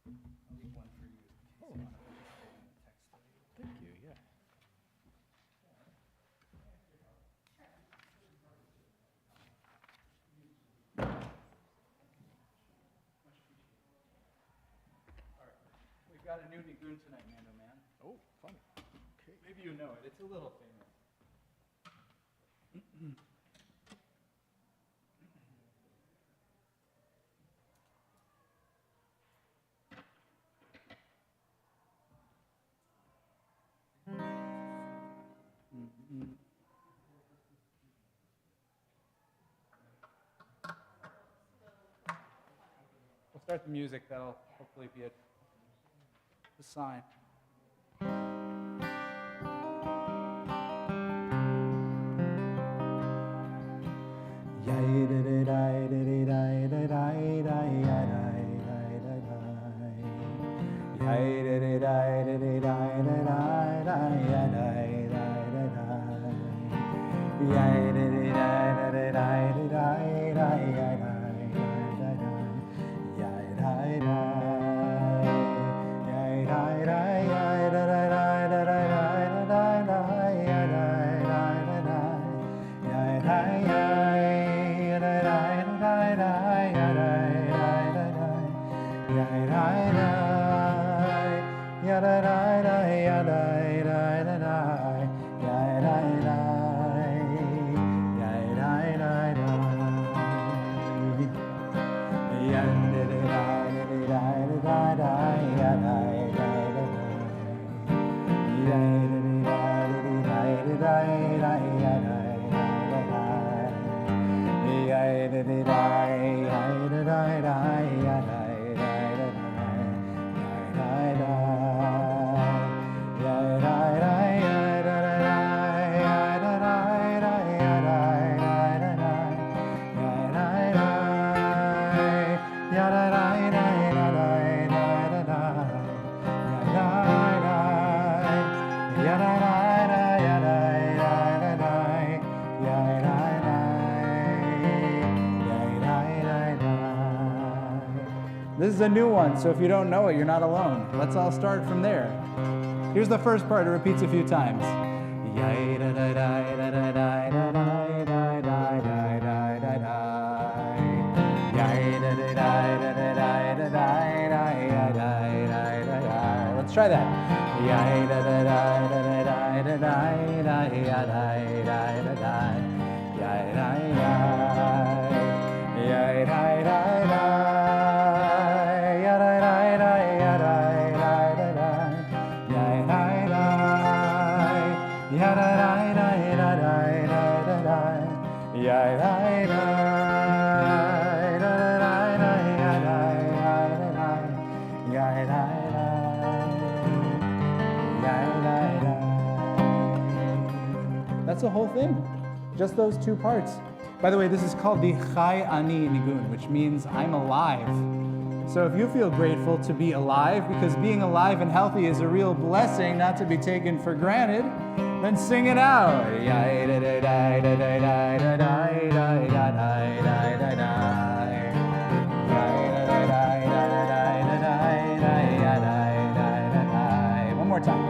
leave one for you. Oh. Thank you, yeah. We've got a new nigun tonight, Mando Man. Oh, funny. Okay. Maybe you know it. It's a little famous. We'll start the music. That'll hopefully be a sign. This is a new one, so if you don't know it, you're not alone. Let's all start from there. Here's the first part. It repeats a few times. Let's try that. That's the whole thing. Just those two parts. By the way, this is called the Chai Ani Nigun, which means I'm alive. So if you feel grateful to be alive, because being alive and healthy is a real blessing not to be taken for granted, then sing it out. One more time.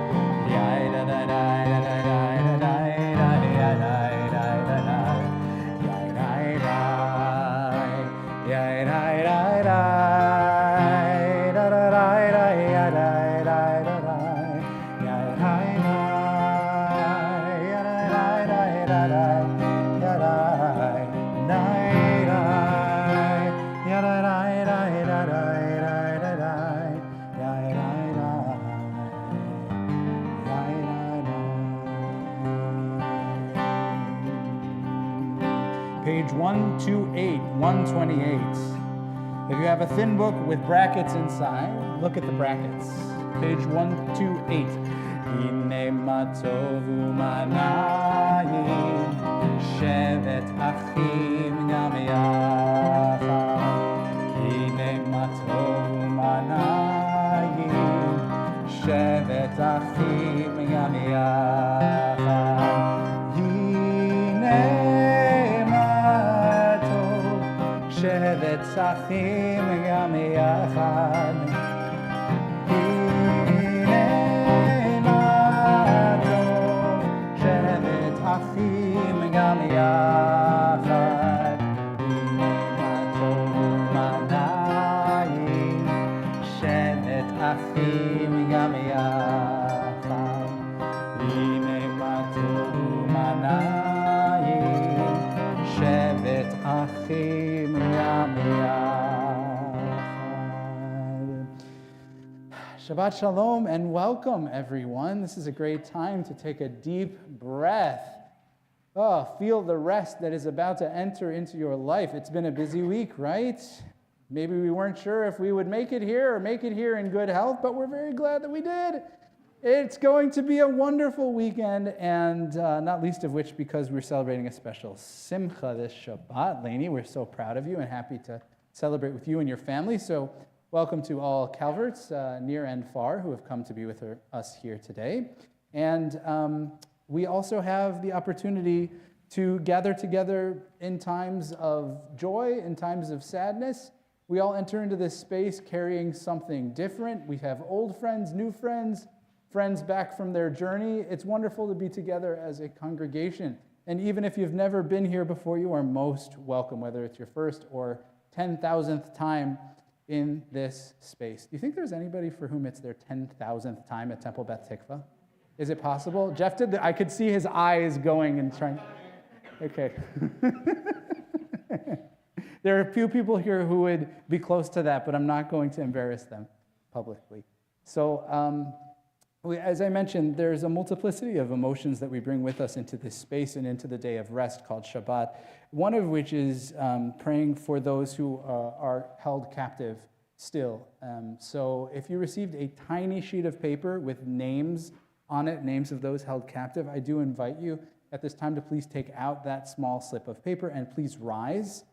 Page 128, 128. If you have a thin book with brackets inside, look at the brackets. Page 128. Hine ma tovu manayim, shevet achim gam yachad. Hine ma tovu manayim, shevet achim gam yachad. Hine shevet achim gam yachad. אחים גם יחד, הנה מה טוב ומה נעים, שבת אחים גם יחד. Shabbat Shalom and welcome, everyone. This is a great time to take a deep breath. Oh, feel the rest that is about to enter into your life. It's been a busy week, right? Maybe we weren't sure if we would make it here or make it here in good health, but we're very glad that we did. It's going to be a wonderful weekend, and not least of which because we're celebrating a special simcha this Shabbat. Lainey, we're so proud of you and happy to celebrate with you and your family. So welcome to all Calverts, near and far, who have come to be with us here today. And we also have the opportunity to gather together in times of joy, in times of sadness. We all enter into this space carrying something different. We have old friends, new friends, friends back from their journey. It's wonderful to be together as a congregation. And even if you've never been here before, you are most welcome, whether it's your first or 10,000th time in this space. Do you think there's anybody for whom it's their 10,000th time at Temple Beth Tikvah? Is it possible? Jeff did I could see his eyes going and trying. Okay. There are a few people here who would be close to that, but I'm not going to embarrass them publicly. So, as I mentioned, there's a multiplicity of emotions that we bring with us into this space and into the day of rest called Shabbat, one of which is praying for those who are held captive still. So if you received a tiny sheet of paper with names on it, names of those held captive, I do invite you at this time to please take out that small slip of paper and please rise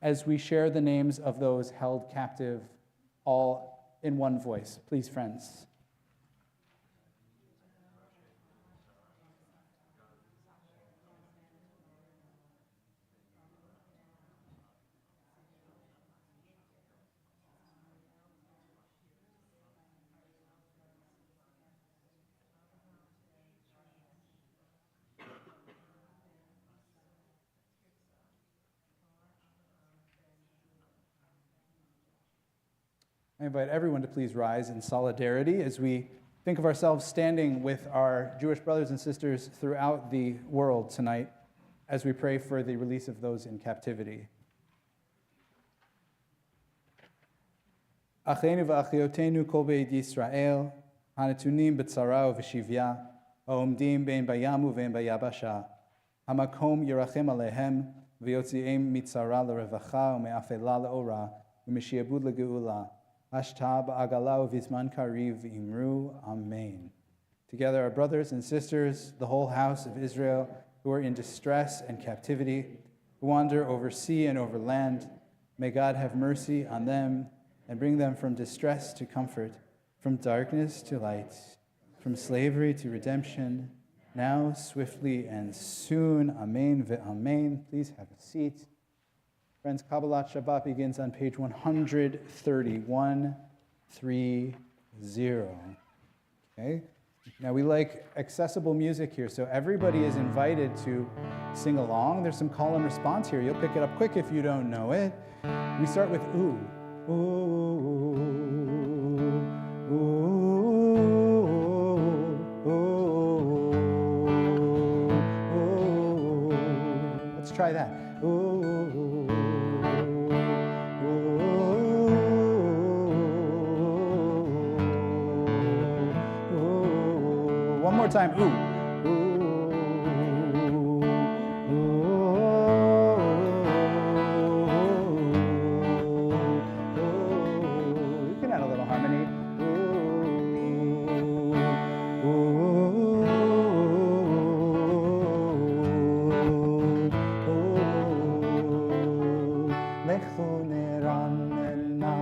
as we share the names of those held captive all in one voice. Please, friends. I invite everyone to please rise in solidarity as we think of ourselves standing with our Jewish brothers and sisters throughout the world tonight as we pray for the release of those in captivity. Acheinu v'achiotenu kol beit Yisrael, hanatunim b'tzara u'v'shivya, ha'omdim bein bayam u'vein bayabasha, hamakom yirachem alehem, v'yotzi'em mitzara l'revacha u'me'afela l'ora, u'mishiabud l'geula. Ashta ba'agala u'vizman kariv v'imru. Amen. Together, our brothers and sisters, the whole house of Israel, who are in distress and captivity, who wander over sea and over land, may God have mercy on them and bring them from distress to comfort, from darkness to light, from slavery to redemption, now, swiftly, and soon. Amen ve'amen. Please have a seat. Friends, Kabbalat Shabbat begins on page 130. Okay? Now, we like accessible music here, so everybody is invited to sing along. There's some call and response here. You'll pick it up quick if you don't know it. We start with ooh. Ooh, ooh, ooh, ooh. Let's try that. Ooh. One more time, ooh. You can add a little harmony. Lechu neranelna,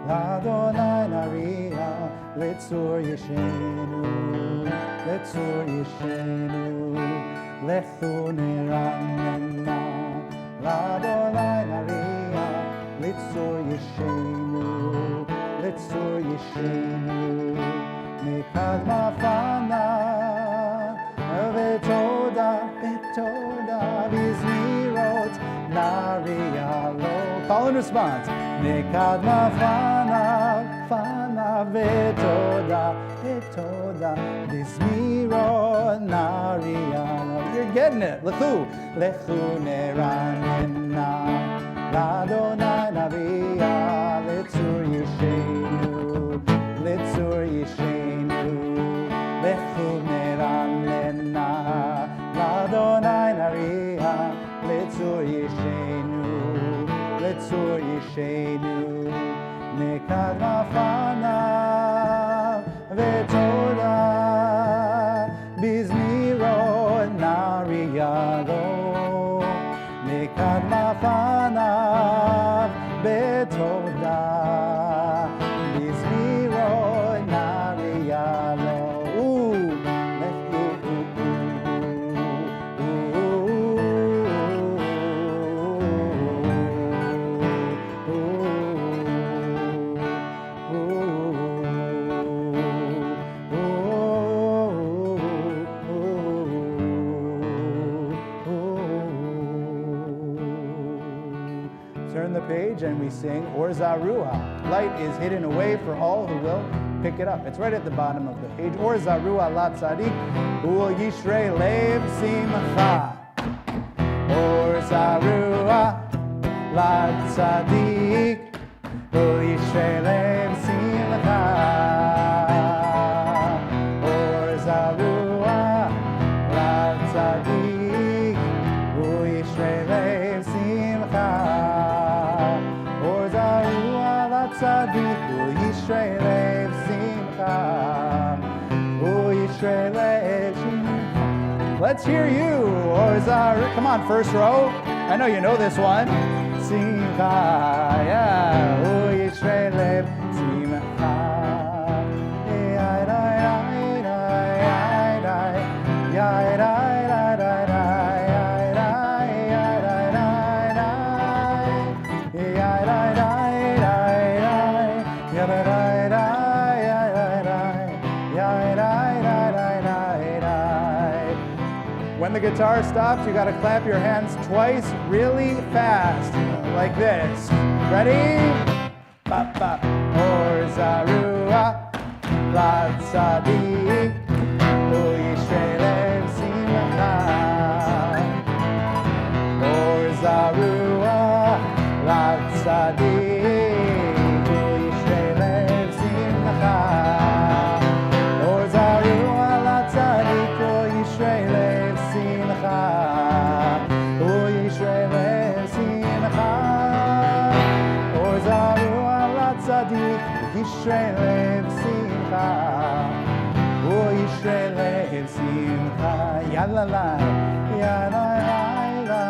l'Adonai nariya, letzur yeshenu. Letzur yeshenu, lechu neranena, l'Adonai nariya, letzur yeshenu, mekad mafana, v'toda b'zmirot nariya lo. Call and response. Mekad mafana. fana vetoda, vetoda, bismiro nariya. You're getting it. Lechu, lechu neranena, ladonai naviya, litzur yishenu, litzur yishenu, lechu neranena, ladonai naviya, litzur yishenu, litzur yishenu. Nekad mafana vetoda bizmiro nariyado. Nekad mafana vetoda bizmiro nariyado. Turn the page and we sing Or Zarua. Light is hidden away for all who will pick it up. It's right at the bottom of the page. Or Zarua la tzadik, ul yishrei lev simcha. Or Zarua la tzadik, ul yishrei lev simcha. Or Zarua la tzadik, ul yishrei lev simcha. Tzadik, Yishrei lev simcha, Yishrei lev simcha. Let's hear you, or Zar. Come on, first row. I know you know this one. Simcha, yeah, Yishrei lev simcha. When the guitar stops, you got to clap your hands twice really fast, like this. Ready? Bop, bop. Or Zarua, la tzadik, Yishrei lev simcha. Or Zarua, la tzadik, Yishrei lev simcha. Or Zarua, la tzadik, Yishrei lev simcha. Yishrei lev simcha. Or Zarua la tzadik, Yishrei lev simcha. Yishrei lev simcha. Yalla la, yalla la, la,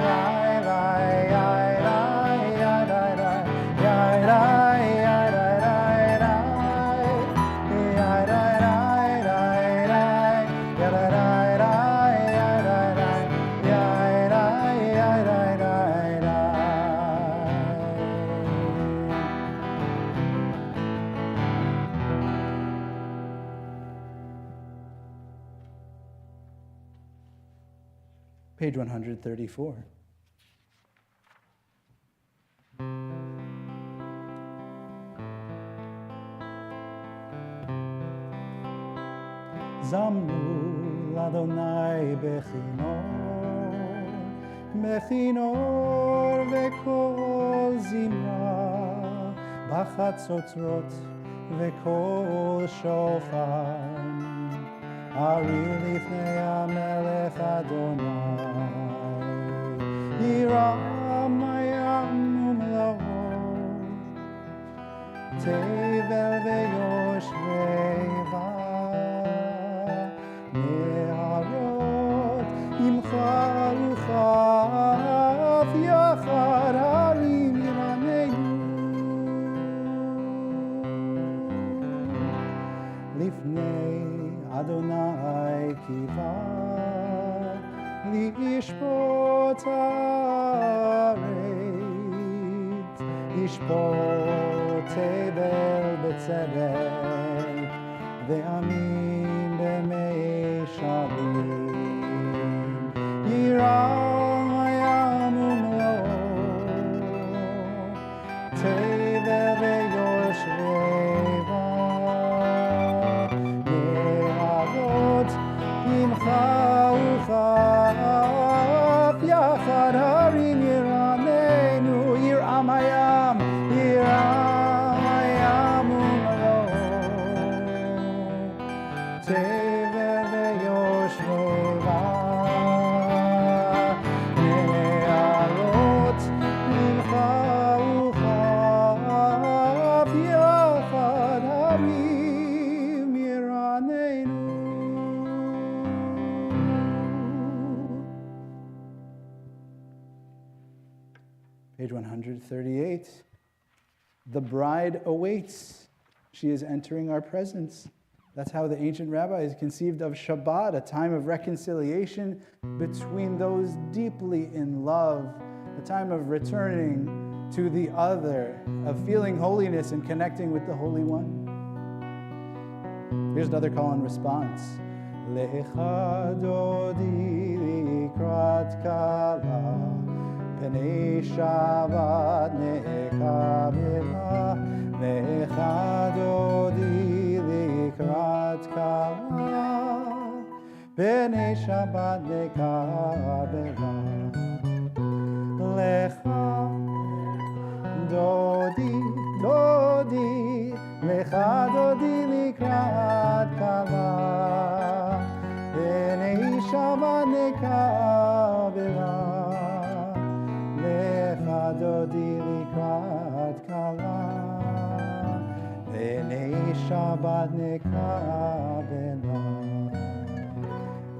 la, la, yalla, yalla, yalla, Page 134. Zamru l'Adonai bechinor, bechinor vekol zimra, b'chatzotzrot vekol shofar. Ari lifnei HaMelech Adonai, Yiram hayam umlo'o, tevel veyoshvei neharot imcha uchav yachar harim yiranenu lifnei Adonai kivar lishpot haaretz lishpot tevel betzedek ve'amim b'meishavim yiram hayam umlo'o tevel ve'yoshvei tevel veyoshveva ne'arot mincha uchav yachad harim yiraneinu. Page 138. The bride awaits. She is entering our presence. That's how the ancient rabbis conceived of Shabbat, a time of reconciliation between those deeply in love, a time of returning to the other, of feeling holiness and connecting with the Holy One. Here's another call and response. Lecha dodi likrat kala, Pnei Shabbat nekabela, Lecha dodi likrat kala, Pnei Shabbat nekabela. Lecha dodi, dodi, Lecha dodi likrat kala, Pnei Shabbat nekabela. Dodi likrat kala, Pnei Shabbat nekabela.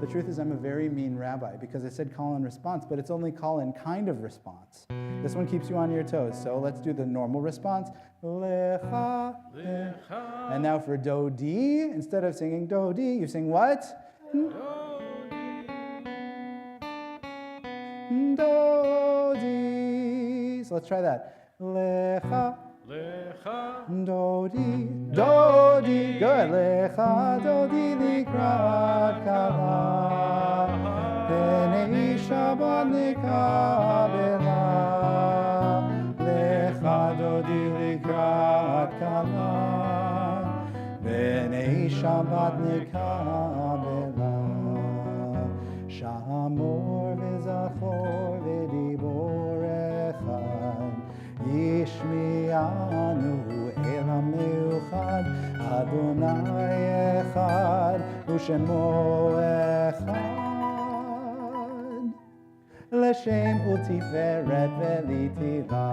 The truth is, I'm a very mean rabbi because I said call and response, but it's only call and kind of response. This one keeps you on your toes, so let's do the normal response. Lecha, lecha. And now for dodi, instead of singing dodi, you sing what? Dodi. So let's try that. Lecha, lecha, dodi, dodi. Good. Lecha, dodi, likrat kala, Pnei Shabbat nekabela. Lecha, dodi, likrat kala, Pnei Shabbat nekabela. Shamor v'zachor v'dibor echad, Yishmi'anu el ha'meuchad, Adonai echad, u'shemo echad, L'shem u'tiferet ve'litila.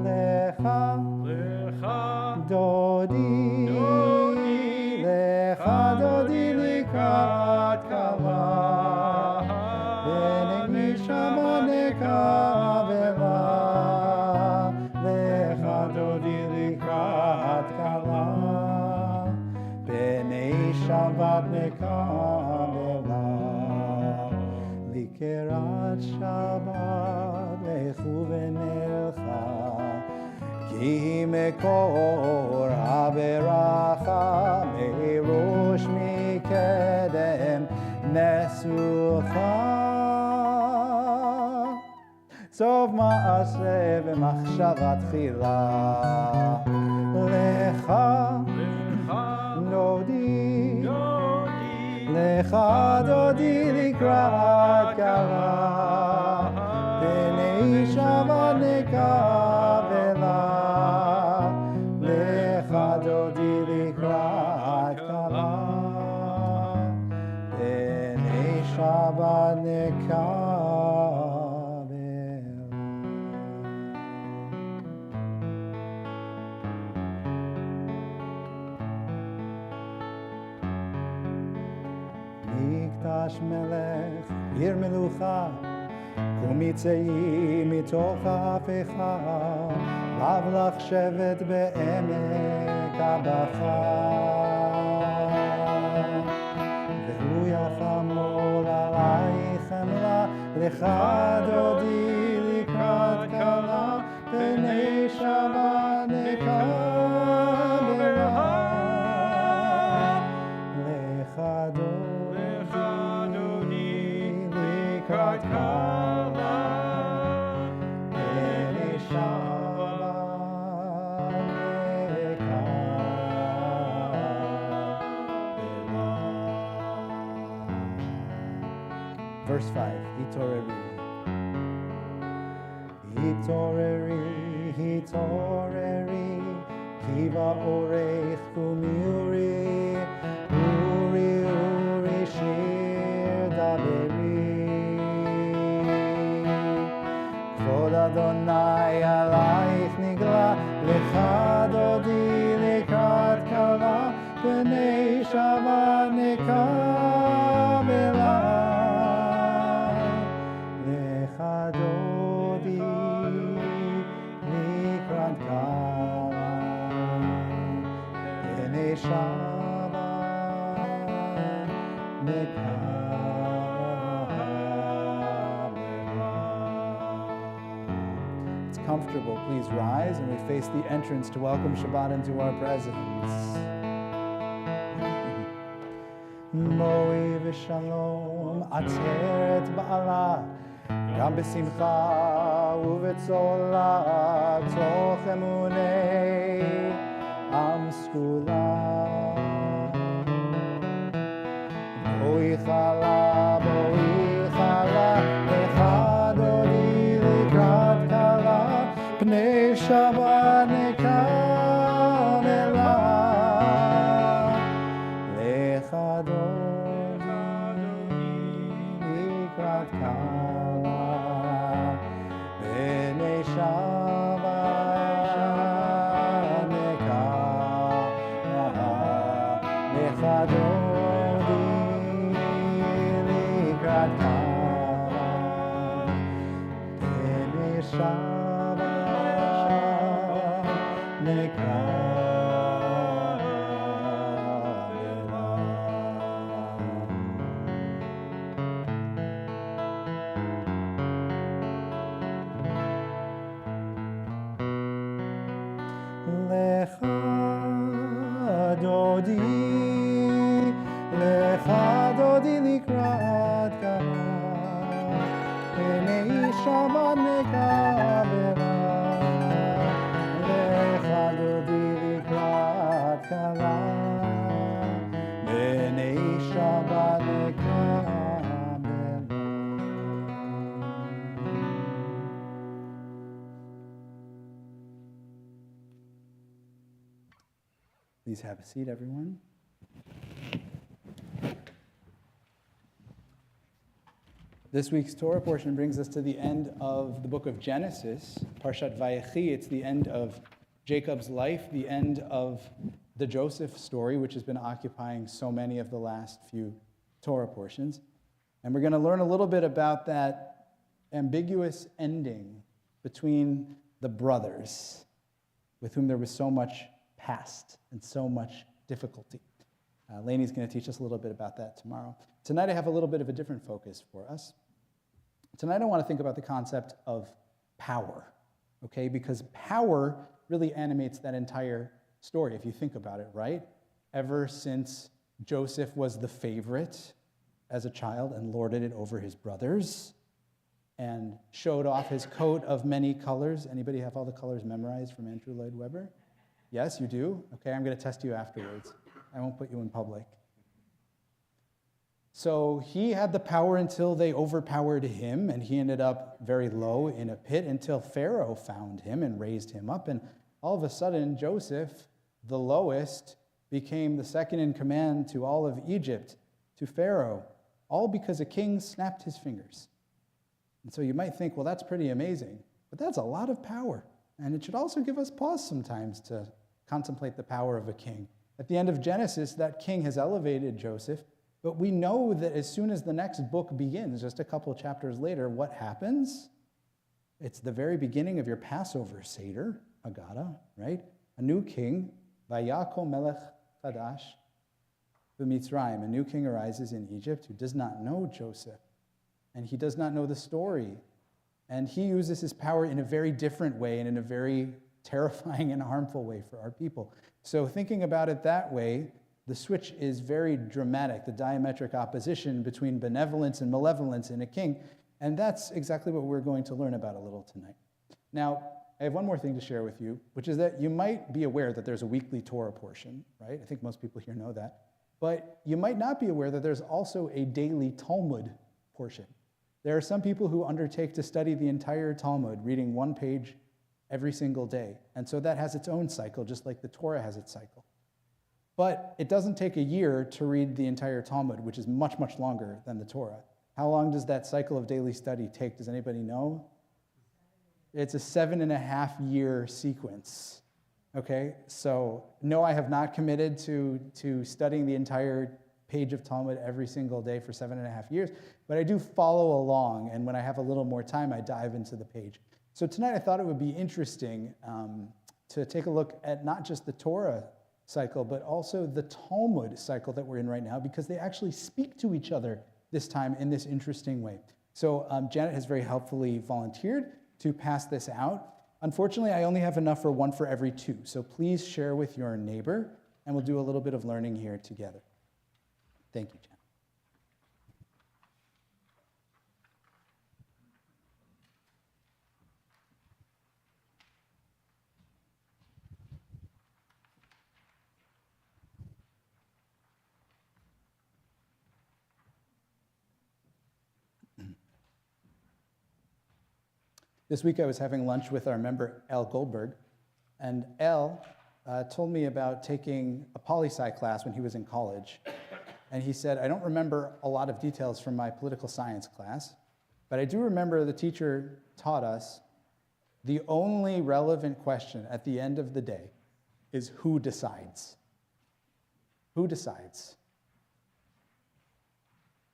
Lecha, lecha, dodi, dodi, lecha dodi likrat kala, Pnei Shabbat nekabela. Lecha dodi likrat kala, Pnei Shabbat nekabela. Likerat Shabbat lechu v'nelcha, Ki mekor haberacha, Merosh mikedem nesucha. Sov ma'aseh v'machshava tchila. Lecha, dodi, Lecha dodi likrat kala, Pnei Shabbat nekabela. Lecha dodi likrat kala, Pnei Shabbat nekabela. Mikdash melech, עיר מלוכה, קומי צאי מתוך ההפיכה, רב לך שבט בעמק הבכה. והוא יחמול עלייך חמלה, לך דודי לקראת כלה, פני שבת נקבלה. לך דודי לקראת כלה, פני שבת נקבלה. Verse 5, Hitoreri. Hitoreri, Hitoreri, Kiva orech kumiuri, Shabbat nekabela lecha dodi likrat kala b'nei Shabbat nekabela. It's comfortable. Please rise, and we face the entrance to welcome Shabbat into our presence. Moi v'shalom atzeret ba'ala gam b'simcha u'v'tzola toch emunei am skula. Boi chala lecha dodi likrat kala pnei Shabbat nekabela lecha dodi likrat kala b'nei Shabbat nekabela lecha dodi likrat kala b'nei Shabbat nekabela. Lecha dodi likrat kala b'nei Shabbat nekabela lecha dodi likrat kala b'nei Shabbat nekabela. Please have a seat, everyone. This week's Torah portion brings us to the end of the book of Genesis, Parshat Vayechi. It's the end of Jacob's life, the end of the Joseph story, which has been occupying so many of the last few Torah portions. And we're going to learn a little bit about that ambiguous ending between the brothers, with whom there was so much past and so much difficulty. Lainey's going to teach us a little bit about that tomorrow. Tonight I have a little bit of a different focus for us. Tonight I want to think about the concept of power, okay? Because power really animates that entire story, if you think about it, right? Ever since Joseph was the favorite as a child and lorded it over his brothers and showed off his coat of many colors. Anybody have all the colors memorized from Andrew Lloyd Webber? Yes, you do? Okay, I'm going to test you afterwards. I won't put you in public. So he had the power until they overpowered him, and he ended up very low in a pit until Pharaoh found him and raised him up. And all of a sudden, Joseph, the lowest, became the second in command to all of Egypt, to Pharaoh, all because a king snapped his fingers. And so you might think, well, that's pretty amazing, but that's a lot of power. And it should also give us pause sometimes to contemplate the power of a king. At the end of Genesis, that king has elevated Joseph, but we know that as soon as the next book begins, just a couple of chapters later, what happens? It's the very beginning of your Passover Seder, Haggadah, right? A new king, Vayako Melech Chadash, b'Mitzrayim. A new king arises in Egypt who does not know Joseph, and he does not know the story. And he uses his power in a very different way and in a very terrifying and harmful way for our people. So thinking about it that way, the switch is very dramatic, the diametric opposition between benevolence and malevolence in a king. And that's exactly what we're going to learn about a little tonight. Now, I have one more thing to share with you, which is that you might be aware that there's a weekly Torah portion, right? I think most people here know that. But you might not be aware that there's also a daily Talmud portion. There are some people who undertake to study the entire Talmud, reading one page every single day. And so that has its own cycle, just like the Torah has its cycle. But it doesn't take a year to read the entire Talmud, which is much, much longer than the Torah. How long does that cycle of daily study take? Does anybody know? It's a 7.5-year sequence. Okay, so no, I have not committed to studying the entire page of Talmud every single day for 7.5 years, but I do follow along, and when I have a little more time, I dive into the page. So tonight I thought it would be interesting to take a look at not just the Torah cycle, but also the Talmud cycle that we're in right now, because they actually speak to each other this time in this interesting way. So Janet has very helpfully volunteered to pass this out. Unfortunately, I only have enough for one for every two, so please share with your neighbor, and we'll do a little bit of learning here together. Thank you, Janet. This week I was having lunch with our member, Elle Goldberg, and Elle told me about taking a poli-sci class when he was in college. And he said, I don't remember a lot of details from my political science class, but I do remember the teacher taught us the only relevant question at the end of the day is who decides? Who decides?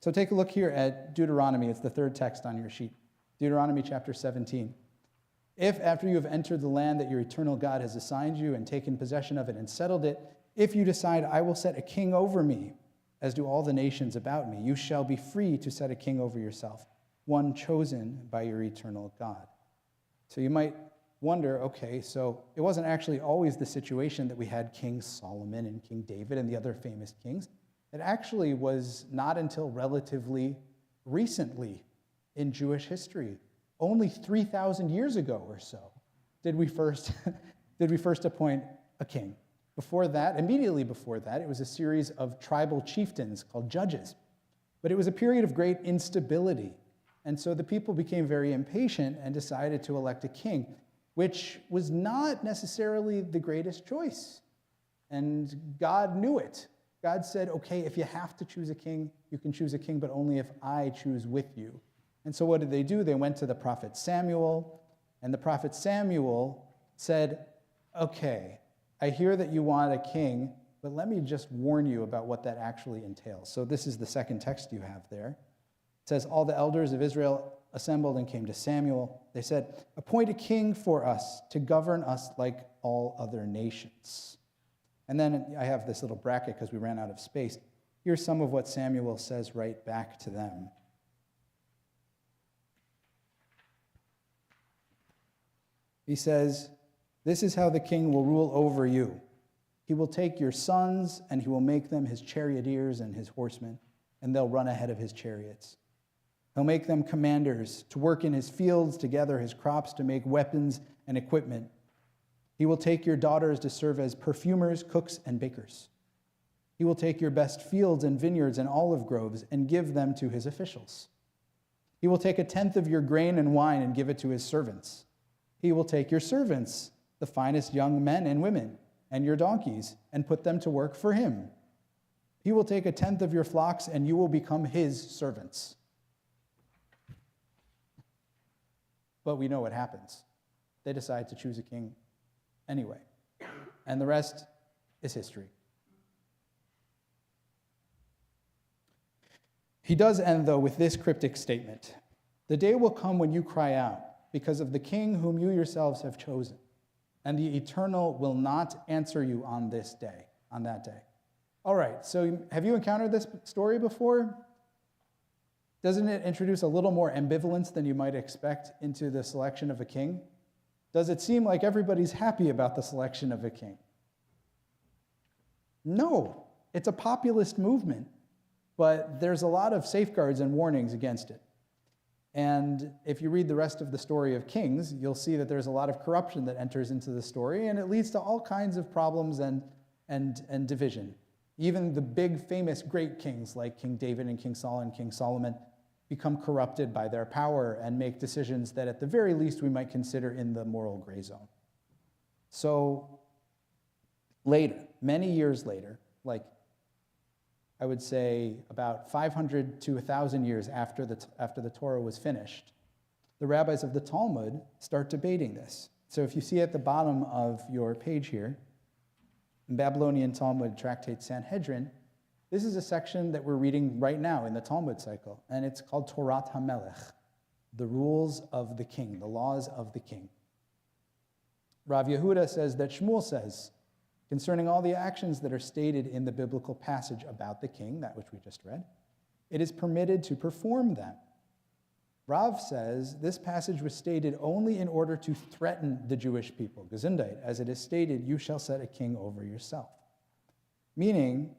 So take a look here at Deuteronomy. It's the third text on your sheet. Deuteronomy chapter 17. If after you have entered the land that your eternal God has assigned you and taken possession of it and settled it, if you decide, I will set a king over me, as do all the nations about me, you shall be free to set a king over yourself, one chosen by your eternal God. So you might wonder, okay, so it wasn't actually always the situation that we had King Solomon and King David and the other famous kings. It actually was not until relatively recently in Jewish history, only 3,000 years ago or so, did we first appoint a king. Before that, immediately before that, it was a series of tribal chieftains called judges. But it was a period of great instability. And so the people became very impatient and decided to elect a king, which was not necessarily the greatest choice. And God knew it. God said, okay, if you have to choose a king, you can choose a king, but only if I choose with you. And so what did they do? They went to the prophet Samuel, and the prophet Samuel said, okay, I hear that you want a king, but let me just warn you about what that actually entails. So this is the second text you have there. It says, all the elders of Israel assembled and came to Samuel. They said, appoint a king for us to govern us like all other nations. And then I have this little bracket because we ran out of space. Here's some of what Samuel says right back to them. He says, this is how the king will rule over you. He will take your sons, and he will make them his charioteers and his horsemen, and they'll run ahead of his chariots. He'll make them commanders to work in his fields, to gather his crops, to make weapons and equipment. He will take your daughters to serve as perfumers, cooks, and bakers. He will take your best fields and vineyards and olive groves and give them to his officials. He will take 1/10 of your grain and wine and give it to his servants. He will take your servants, the finest young men and women, and your donkeys, and put them to work for him. He will take 1/10 of your flocks, and you will become his servants. But we know what happens. They decide to choose a king anyway. And the rest is history. He does end, though, with this cryptic statement. The day will come when you cry out because of the king whom you yourselves have chosen, and the Eternal will not answer you on this day, on that day. All right, so have you encountered this story before? Doesn't it introduce a little more ambivalence than you might expect into the selection of a king? Does it seem like everybody's happy about the selection of a king? No, it's a populist movement, but there's a lot of safeguards and warnings against it. And if you read the rest of the story of Kings, you'll see that there's a lot of corruption that enters into the story, and it leads to all kinds of problems and division. Even the big, famous, great kings like King David and King Saul and King Solomon become corrupted by their power and make decisions that at the very least we might consider in the moral gray zone. So later, many years later, like I would say about 500 to 1,000 years after the Torah was finished, the rabbis of the Talmud start debating this. So if you see at the bottom of your page here, in Babylonian Talmud tractate Sanhedrin, this is a section that we're reading right now in the Talmud cycle, and it's called Torat HaMelech, the rules of the king, the laws of the king. Rav Yehuda says that Shmuel says, concerning all the actions that are stated in the biblical passage about the king, that which we just read, it is permitted to perform them. Rav says this passage was stated only in order to threaten the Jewish people, Gesundheit, as it is stated, you shall set a king over yourself. Meaning,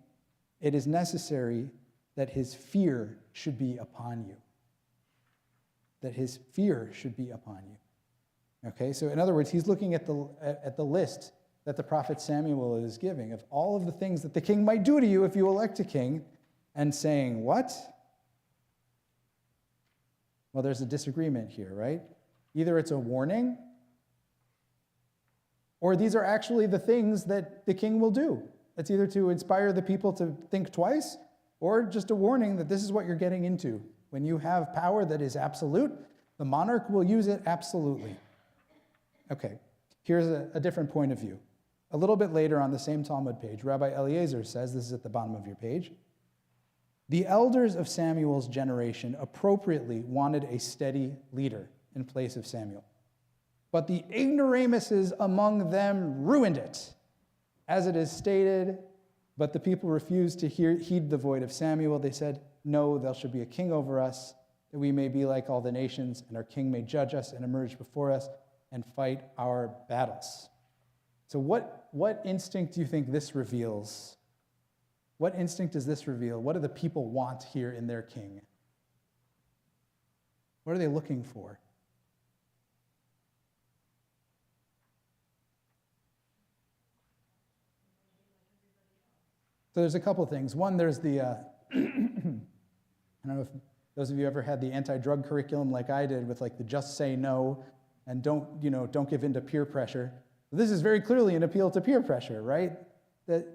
it is necessary that his fear should be upon you. That his fear should be upon you. Okay, so in other words, he's looking at the list that the prophet Samuel is giving of all of the things that the king might do to you if you elect a king, and saying, what? Well, there's a disagreement here, right? Either it's a warning, or these are actually the things that the king will do. It's either to inspire the people to think twice, or just a warning that this is what you're getting into. When you have power that is absolute, the monarch will use it absolutely. Okay, here's a different point of view. A little bit later on the same Talmud page, Rabbi Eliezer says, this is at the bottom of your page, the elders of Samuel's generation appropriately wanted a steady leader in place of Samuel. But the ignoramuses among them ruined it. As it is stated, but the people refused to heed the voice of Samuel. They said, no, there shall be a king over us, that we may be like all the nations, and our king may judge us and emerge before us and fight our battles. So what instinct do you think this reveals? What instinct does this reveal? What do the people want here in their king? What are they looking for? So there's a couple things. One, there's the, I don't know if those of you ever had the anti-drug curriculum like I did with like the just say no and don't give in to peer pressure. This is very clearly an appeal to peer pressure, right? That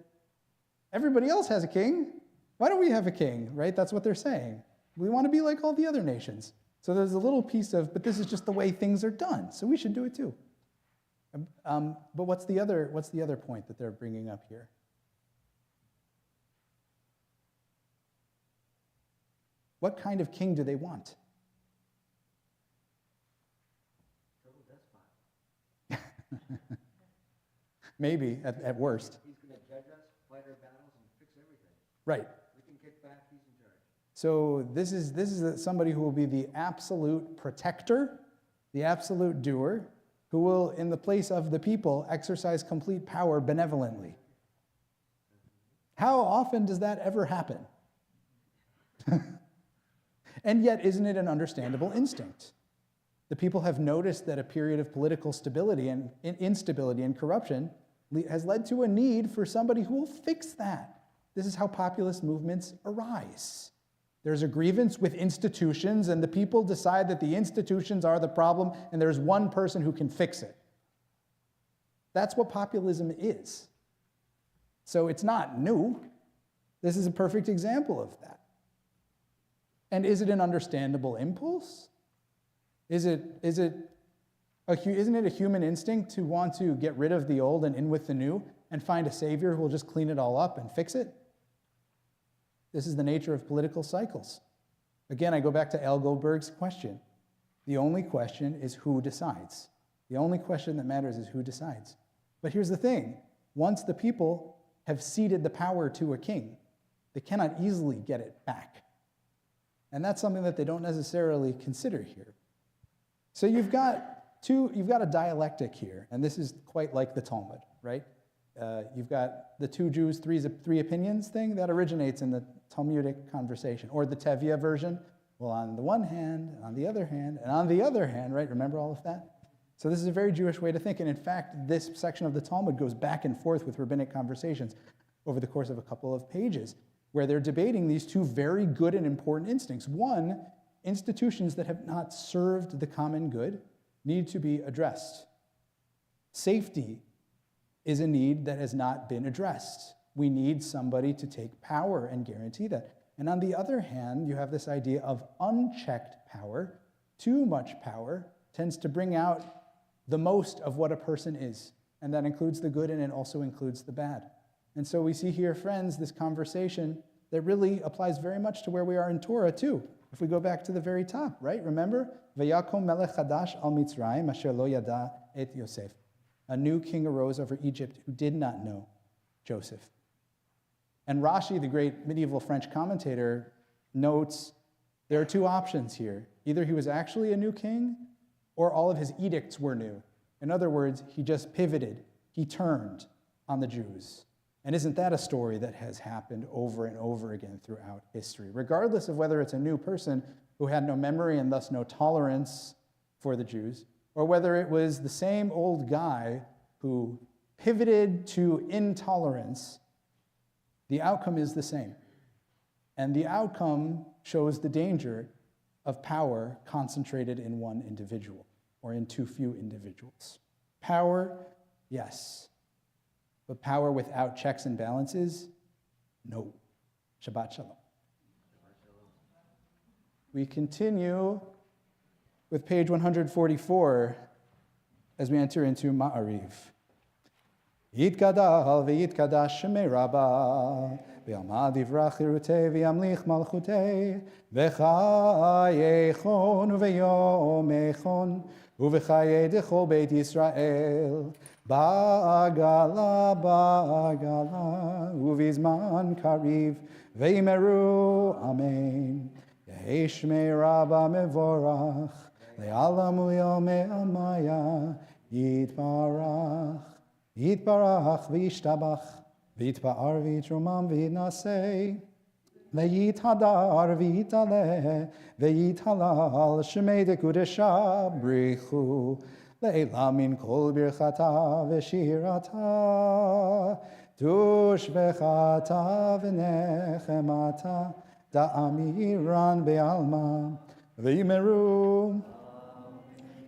everybody else has a king. Why don't we have a king, right? That's what they're saying. We want to be like all the other nations. So there's a little piece of, but this is just the way things are done, so we should do it too. But what's the other point that they're bringing up here? What kind of king do they want? Maybe, at worst. He's going to judge us, fight our battles, and fix everything. Right. We can kick back, he's in charge. So this is somebody who will be the absolute protector, the absolute doer, who will, in the place of the people, exercise complete power benevolently. How often does that ever happen? And yet, isn't it an understandable instinct? The people have noticed that a period of political stability and instability and corruption has led to a need for somebody who will fix that. This is how populist movements arise. There's a grievance with institutions, and the people decide that the institutions are the problem, and there's one person who can fix it. That's what populism is. So it's not new. This is a perfect example of that. And is it an understandable impulse? Isn't it a human instinct to want to get rid of the old and in with the new and find a savior who will just clean it all up and fix it? This is the nature of political cycles. Again, I go back to Al Goldberg's question. The only question is who decides. The only question that matters is who decides. But here's the thing. Once the people have ceded the power to a king, they cannot easily get it back. And that's something that they don't necessarily consider here. So you've got a dialectic here, and this is quite like the Talmud, right? You've got the two Jews, three opinions thing that originates in the Talmudic conversation, or the Tevye version. Well, on the one hand, and on the other hand, and on the other hand, right? Remember all of that? So this is a very Jewish way to think, and in fact, this section of the Talmud goes back and forth with rabbinic conversations over the course of a couple of pages, where they're debating these two very good and important instincts. One, institutions that have not served the common good need to be addressed. Safety is a need that has not been addressed. We need somebody to take power and guarantee that. And on the other hand, you have this idea of unchecked power. Too much power tends to bring out the most of what a person is. And that includes the good and it also includes the bad. And so we see here, friends, this conversation that really applies very much to where we are in Torah too. If we go back to the very top, right? Remember? Vayakom melech chadash al Mitzrayim asher lo yada et Yosef. A new king arose over Egypt who did not know Joseph. And Rashi, the great medieval French commentator, notes there are two options here. Either he was actually a new king or all of his edicts were new. In other words, he just pivoted. He turned on the Jews. And isn't that a story that has happened over and over again throughout history? Regardless of whether it's a new person who had no memory and thus no tolerance for the Jews, or whether it was the same old guy who pivoted to intolerance, the outcome is the same. And the outcome shows the danger of power concentrated in one individual or in too few individuals. Power, yes. But power without checks and balances, no. Shabbat shalom. We continue with page 144 as we enter into Ma'ariv. Yitkadal v'yitkadash shemei Rabbah v'yamad yivrach yirutei v'yamlich malchutei v'chayechon v'yomechon uv'chayei dechol beit Yisrael ba'agala uvizman kariv v'yimeru amen Yehi shmei Rabbah mevorach le'alam u'yomei amaya yitbarach Yitbarach v'yishtabach, v'yitba'ar v'yitrumam v'yitnasei, v'yithadar v'yitaleh, v'yithalal shemei dekudesha brichu, le'ela min kol birchata v'shirata, tushvechata v'nechemata, da'amiran be'alma, v'yimeru.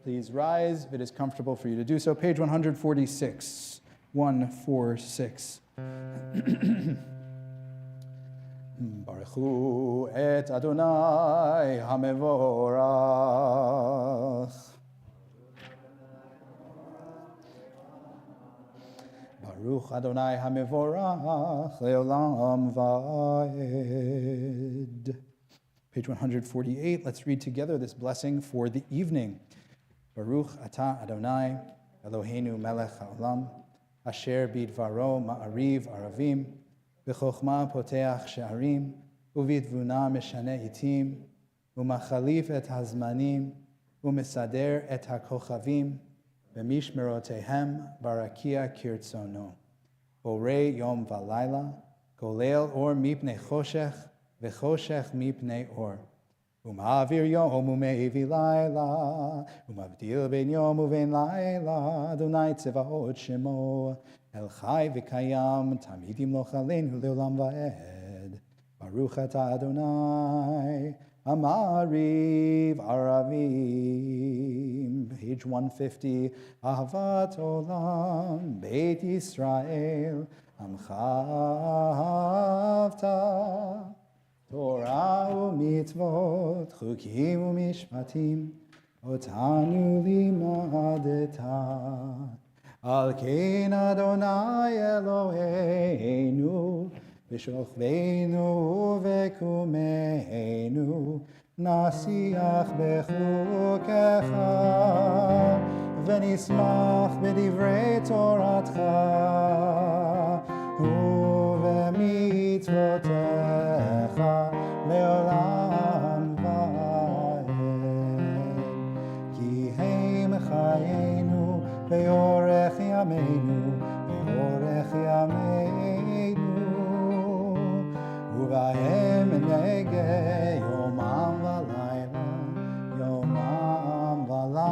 Please rise if it is comfortable for you to do so. Page 146. 146. Baruchu et Adonai hamevorach. Baruch Adonai hamevorach leolam va'ed. Page 148. Let's read together this blessing for the evening. Baruch atah Adonai Eloheinu melech haolam asher bidvaro ma'ariv aravim v'chochma poteach she'arim uvidvuna meshane itim umachalif et hazmanim umesader et hakochavim v'mishmerotehem barakia kirtzono borei yom v'layla golel or mipnei choshech v'choshech mipnei or Umavir yom umevi laila, umavdil ben yom uven laila, Adonai tzevaot shemo, El chai v'kayam, tamidim lo chaleinu leolam va'ed. Baruch atah Adonai, amariv aravim. Page 150, Ahavat olam, Beit Yisrael, amcha avta. Torah u'mitzvot, chukim u'mishpatim, otanu limadeta. Al kein Adonai Eloheinu, v'shochveinu v'kumeinu, nasiach bechukecha, v'nismach b'divrei Toratcha, u'v'mitzvotecha, leolam va'ed. Ki heim chayenu, ve'orech yameinu, ve'orech yameinu, uvahem nege yomam v'layla, yomam v'layla.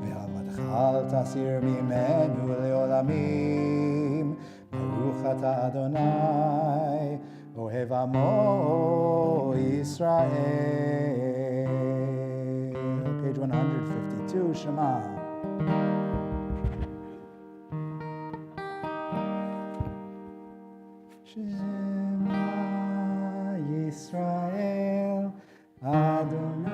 Ve'avatcha al tasir mimenu leolamim, Baruch atah Adonai, ohev amo Yisrael. Page 152, Shema. Shema Yisrael, Adonai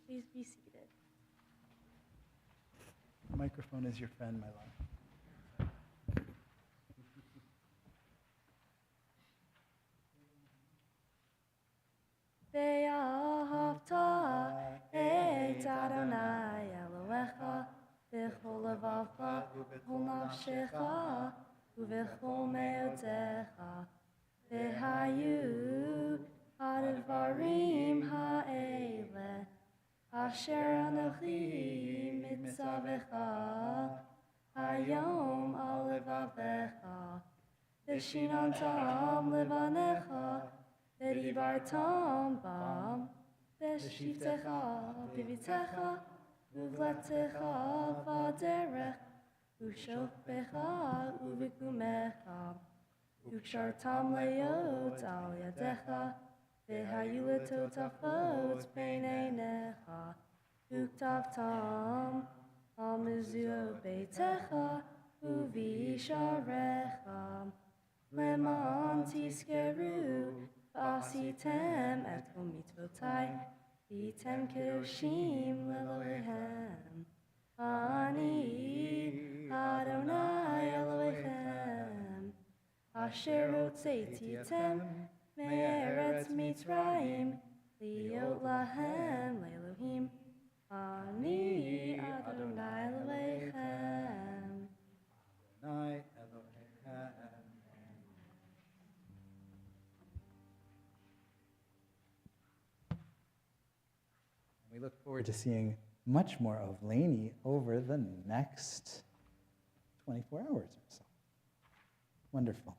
Please be seated. The microphone is your friend, my love. Ve'ahavta et Adonai Elohecha v'chol levavcha v'chol nafshecha v'chol me'otecha v'hayu hadvarim ha'ele asher anochi mitzavecha hayom al levavecha v'shinantam levanecha v'divartam bam v'shivtecha b'vitecha uvletecha v'derech u'shofecha uv'kumecha u'kshartam leot al yadecha v'hayu letotafot b'neinecha u'ktavtam al mezuzot beitecha uv'isharecha leman tiskeru v'asitem et kol mitzvotai v'tem kedoshim leloheichem ani Adonai Elohechem asher hotzeititem me'eretz Mitzrayim liot lahem le'elohim ani Adonai Elohechem. Adonai Elohechem. We look forward to seeing much more of Lainey over the next 24 hours or so. Wonderful.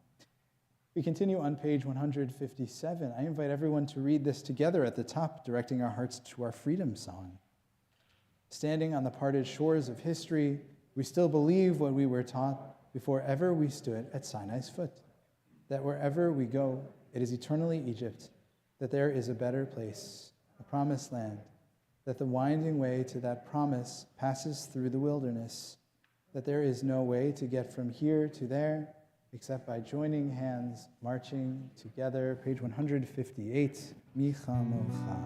We continue on page 157. I invite everyone to read this together at the top, directing our hearts to our freedom song. Standing on the parted shores of history, we still believe what we were taught before ever we stood at Sinai's foot, that wherever we go, it is eternally Egypt, that there is a better place, a promised land, that the winding way to that promise passes through the wilderness, that there is no way to get from here to there except by joining hands, marching together. Page 158, Micha Mocha.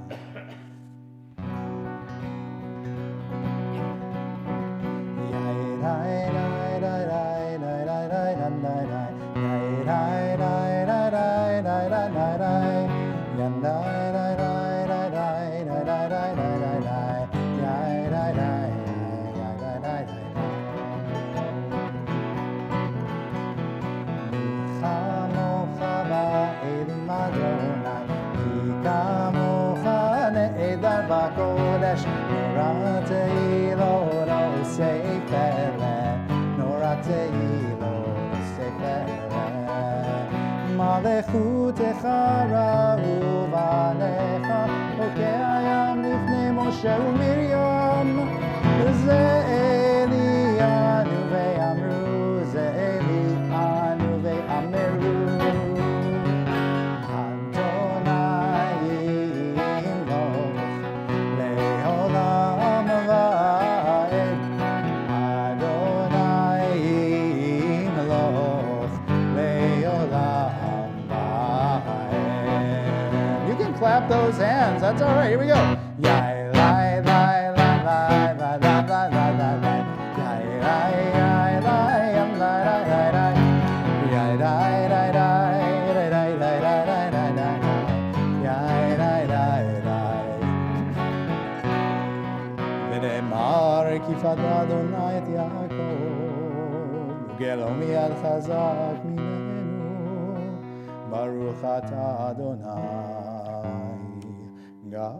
Malechutecha ra'u v'alecha Okei hayam lifnei Moshe u'Miriam Ze'elianu ve'amru Ze'elianu ve'ameru Adonai imloch le'olam va'ed Adonai imloch le'olam. You can clap those hands. That's all right. Here we go. Yai lai lai lai lai lai lai lai lai lai lai. Yai lai lai lai yam lai lai lai lai. Yai lai lai lai lai lai lai lai lai lai lai. Yai lai lai lai. V'ne'emar ki fad Adonai et Yaakov ugelo mi'ad chazak minenu. Baruch atah Adonai, Ga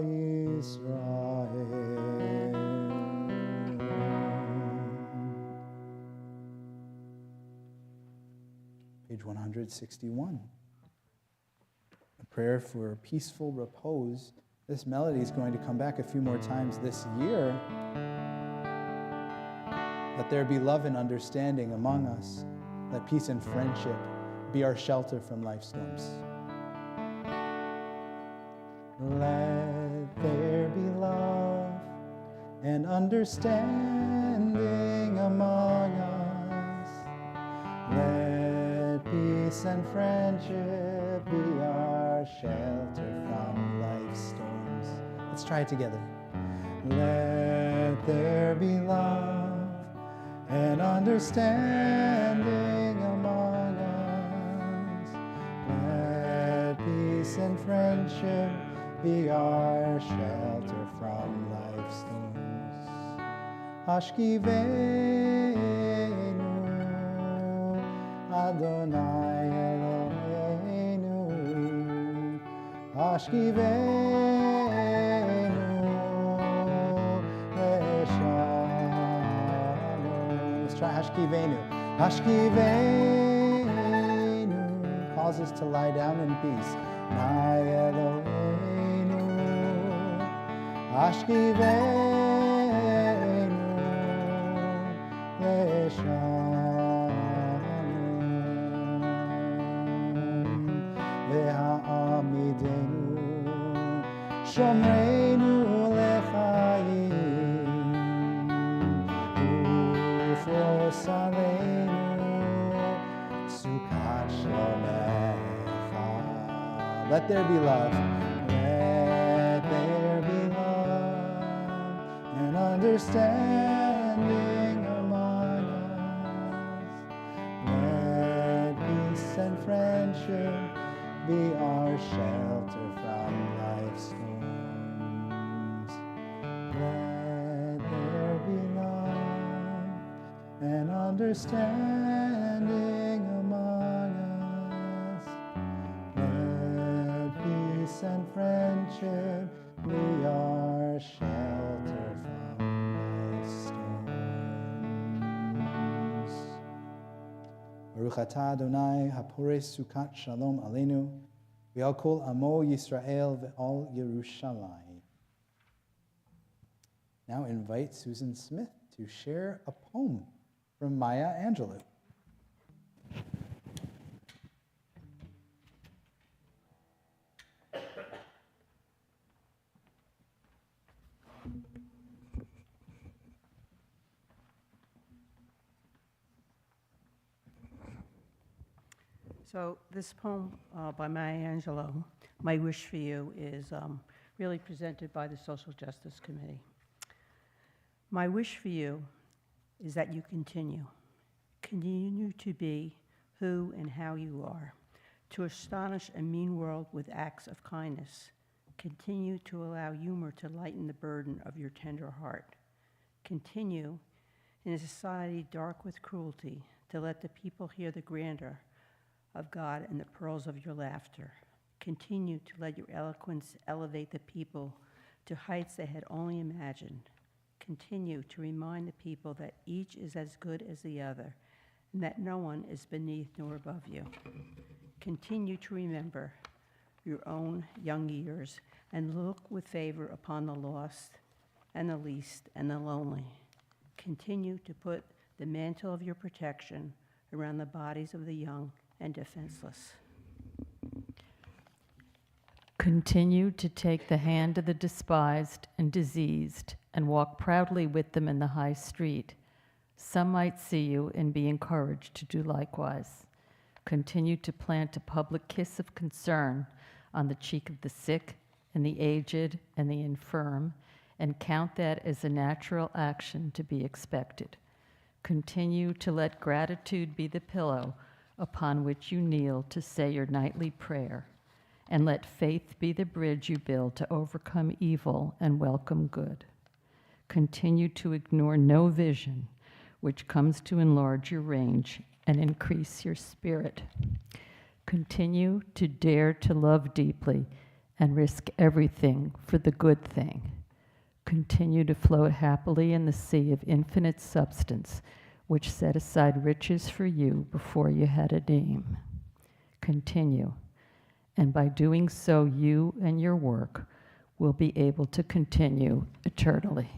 Yisrael. Page 161. A prayer for peaceful repose. This melody is going to come back a few more times this year. Let there be love and understanding among us. Let peace and friendship be our shelter from life's storms. Let there be love and understanding among us. Let peace and friendship be our shelter from life's storms. Let's try it together. Let there be love and understanding among us. Let peace and friendship be our shelter from life's storms. Hashkivenu Adonai Eloheinu, Hashkivenu Leshalom. Let's try Hashkivenu. Hashkivenu calls us to lie down in peace. Adonai Eloheinu, Hashkivenu Leshalom. Ve'ha'amidenu Shomreinu Lechayim Ufros Aleinu Sukat Shlomecha. Let there be love. Let there be love and understanding among us. Let peace and friendship be our shelter from life's storms. Let there be love and understanding among us. Let peace and friendship be our shelter from life's storms. Baruch atah Adonai hapores sukat shalom aleinu ve'al kol amo Yisrael ve'al Yerushalayim. Now invite Susan Smith to share a poem from Maya Angelou. So this poem by Maya Angelou, My Wish for You, is really presented by the Social Justice Committee. My wish for you is that you continue to be who and how you are, to astonish a mean world with acts of kindness. Continue to allow humor to lighten the burden of your tender heart. Continue, in a society dark with cruelty, to let the people hear the grandeur of God and the pearls of your laughter. Continue to let your eloquence elevate the people to heights they had only imagined. Continue to remind the people that each is as good as the other, and that no one is beneath nor above you. Continue to remember your own young years and look with favor upon the lost and the least and the lonely. Continue to put the mantle of your protection around the bodies of the young and defenseless. Continue to take the hand of the despised and diseased and walk proudly with them in the high street. Some might see you and be encouraged to do likewise. Continue to plant a public kiss of concern on the cheek of the sick and the aged and the infirm, and count that as a natural action to be expected. Continue to let gratitude be the pillow upon which you kneel to say your nightly prayer, and let faith be the bridge you build to overcome evil and welcome good. Continue to ignore no vision which comes to enlarge your range and increase your spirit. Continue to dare to love deeply and risk everything for the good thing. Continue to float happily in the sea of infinite substance, which set aside riches for you before you had a name. Continue, and by doing so, you and your work will be able to continue eternally.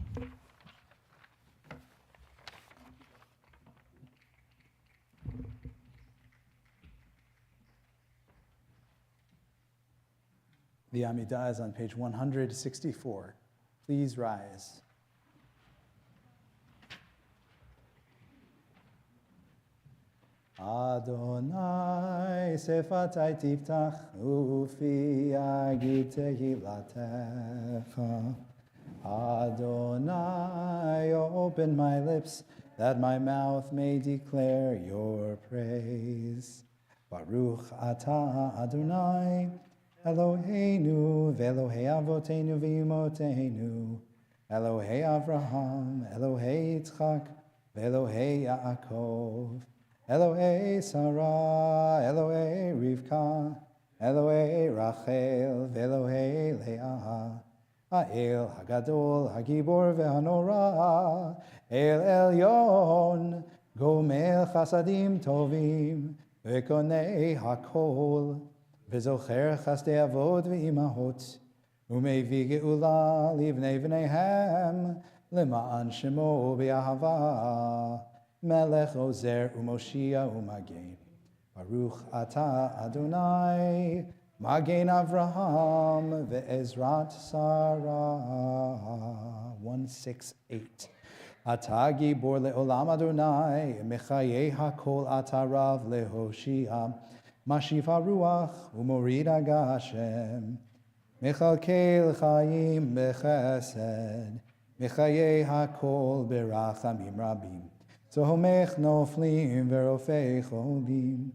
The Amidah is on page 164. Please rise. Adonai sefatai tiftach ufi agid tehilatecha. Adonai, open my lips, that my mouth may declare your praise. Baruch atah Adonai, Eloheinu ve'Elohei avotenu v'imotenu, Elohei Avraham, Elohei Yitzchak, ve'Elohei Yaakov, Elohei Sarah, Elohei Rivka, Elohei Rachel, ve'Elohei Leah, Ha'el Hagadol, Hagibor ve'Hanora, El Elyon, Gomel Chasadim Tovim, Ve'konei Hakol, Ve'zocher Chasdei Avot ve'imahot, U'mevii ge'ula livnei v'neihem, Lema'an Shemo be'ahava, Melech Ozer u'Moshia u'Magen. Baruch atah Adonai, Magen Avraham ve'ezrat Sarah. 168. Atah gibor le'olam Adonai, Mechayei hakol atarav lehoshia, Mashiv haruach u'morid hagashem, Mechalkel chayim bechesed, Mechayei hakol berachamim rabim, Tzomech noflim verofei cholim,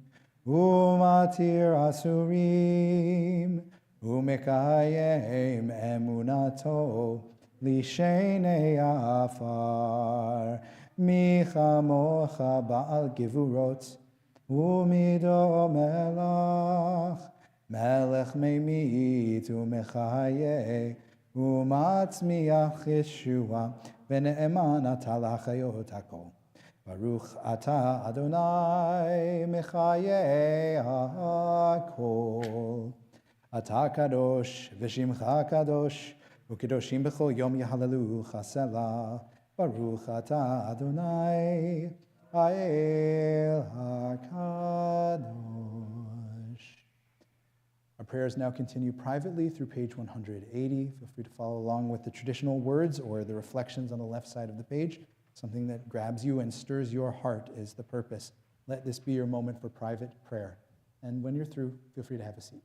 Umatir asurim, Umekayem emunato, Lishenei afar, Micha mocha ba'al gevurot, Umido melach, Melech meimit umechaye, Umatzmiach Yeshua, V'ne'eman atah lachayot hakol. Baruch atah Adonai mechaye hakol. Atah kadosh v'shimcha kadosh, u'kedoshim b'chol yom yahalelu chasela. Baruch atah Adonai ha'el hakadosh. Our prayers now continue privately through page 180. Feel free to follow along with the traditional words or the reflections on the left side of the page. Something that grabs you and stirs your heart is the purpose. Let this be your moment for private prayer. And when you're through, feel free to have a seat.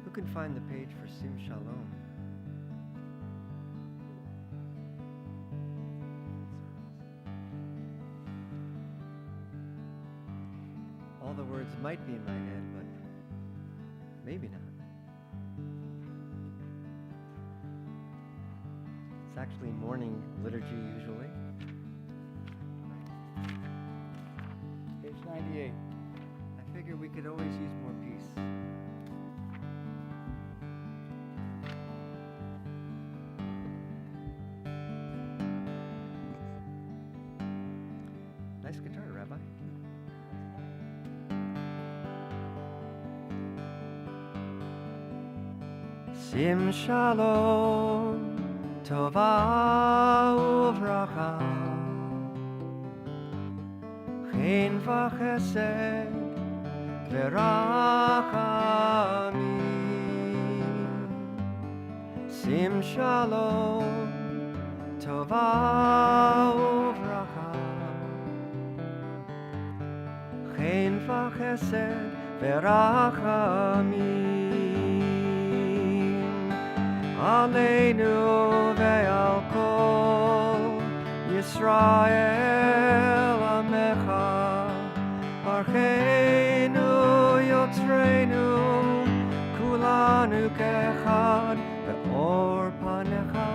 Who can find the page for Sim Shalom? All the words might be in my head, but maybe not. It's actually morning liturgy usually. we could always use more peace. Nice guitar, Rabbi. Sim shalom, tova uvracha, chen v'chesed v'rachamim. Sim shalom, tova uvracha, chen v'chesed v'rachamim. Aleinu ve'al kol Yisrael amecha, Barcheinu yotzreinu, kulanu kechad be'or panecha.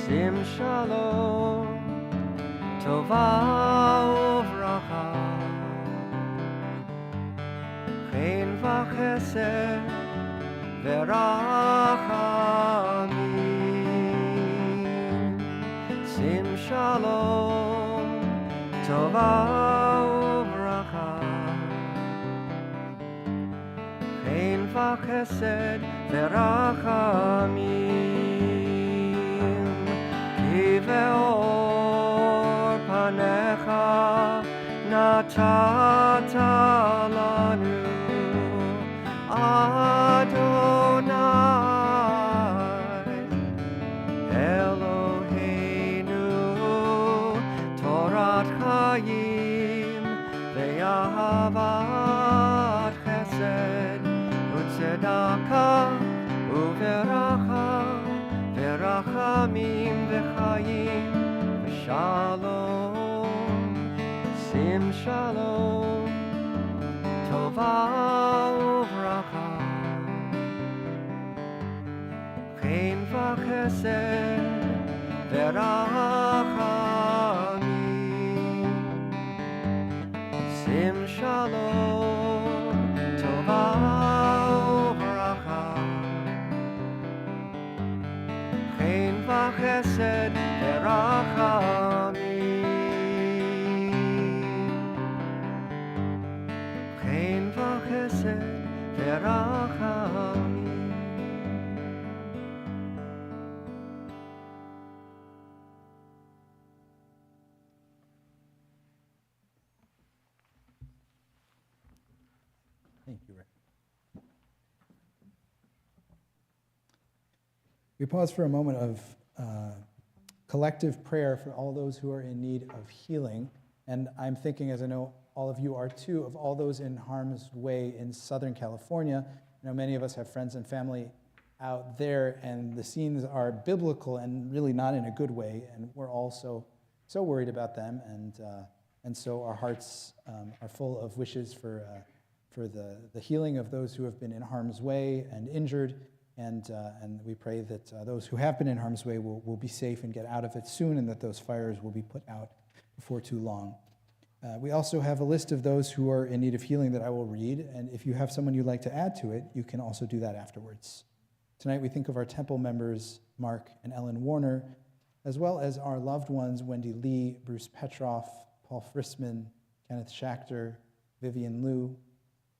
Sim shalom, tova uvracha, chen v'chesed v'rachamim. Sim shalom, tova uvracha, chen v'chesed v'rachamim. Ki ve'or panecha natata lanu, Adonai Eloheinu, Torat Chaim ve'ahavat chesed u'tzedaka u'veracha v'rachamim v'chayim v'shalom. Sim shalom, tova uvracha, chen v'chesed v'rachamim. Sim shalom, tova uvracha, chen v'chesed v'rachamim. Chen v'chesed v'rachamim. Thank you, Rick. We pause for a moment of collective prayer for all those who are in need of healing. And I'm thinking, as I know all of you are too, of all those in harm's way in Southern California. I know many of us have friends and family out there, and the scenes are biblical and really not in a good way. And we're all so worried about them, and so our hearts are full of wishes for the healing of those who have been in harm's way and injured. And we pray that those who have been in harm's way will be safe and get out of it soon, and that those fires will be put out before too long. We also have a list of those who are in need of healing that I will read, and if you have someone you'd like to add to it, you can also do that afterwards. Tonight we think of our temple members, Mark and Ellen Warner, as well as our loved ones, Wendy Lee, Bruce Petroff, Paul Frisman, Kenneth Schachter, Vivian Liu,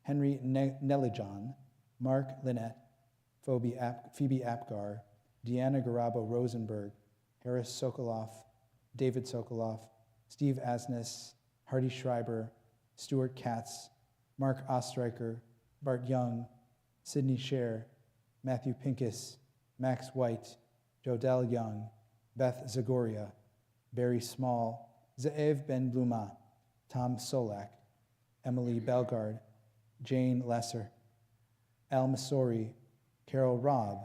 Henry Nelijan, Mark Lynette, Phoebe Apgar, Deanna Garabo Rosenberg, Harris Sokoloff, David Sokoloff, Steve Asnes, Hardy Schreiber, Stuart Katz, Mark Ostreicher, Bart Young, Sidney Scher, Matthew Pincus, Max White, Jodell Young, Beth Zagoria, Barry Small, Ze'ev Ben Bluma, Tom Solak, Emily Belgard, Jane Lesser, Al Masori, Carol Robb,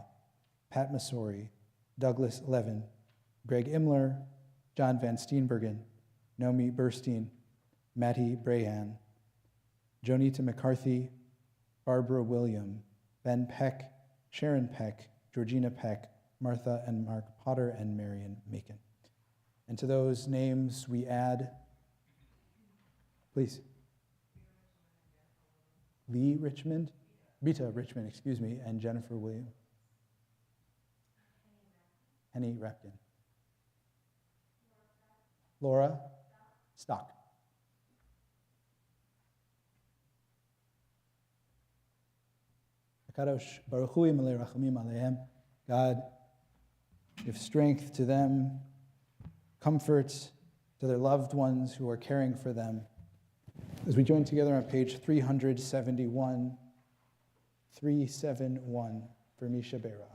Pat Masori, Douglas Levin, Greg Imler, John Van Steenbergen, Nomi Burstein, Matty Brahan, Jonita McCarthy, Barbara William, Ben Peck, Sharon Peck, Georgina Peck, Martha and Mark Potter, and Marion Macon. And to those names we add, please. Lee Richmond, Rita Richmond, excuse me, and Jennifer Williams. Henny Repkin. Laura Stock. Kadosh Baruch Hu Yimalei Rachamim Alehem. God, give strength to them, comfort to their loved ones who are caring for them. As we join together on page 371 for Misha Beirach.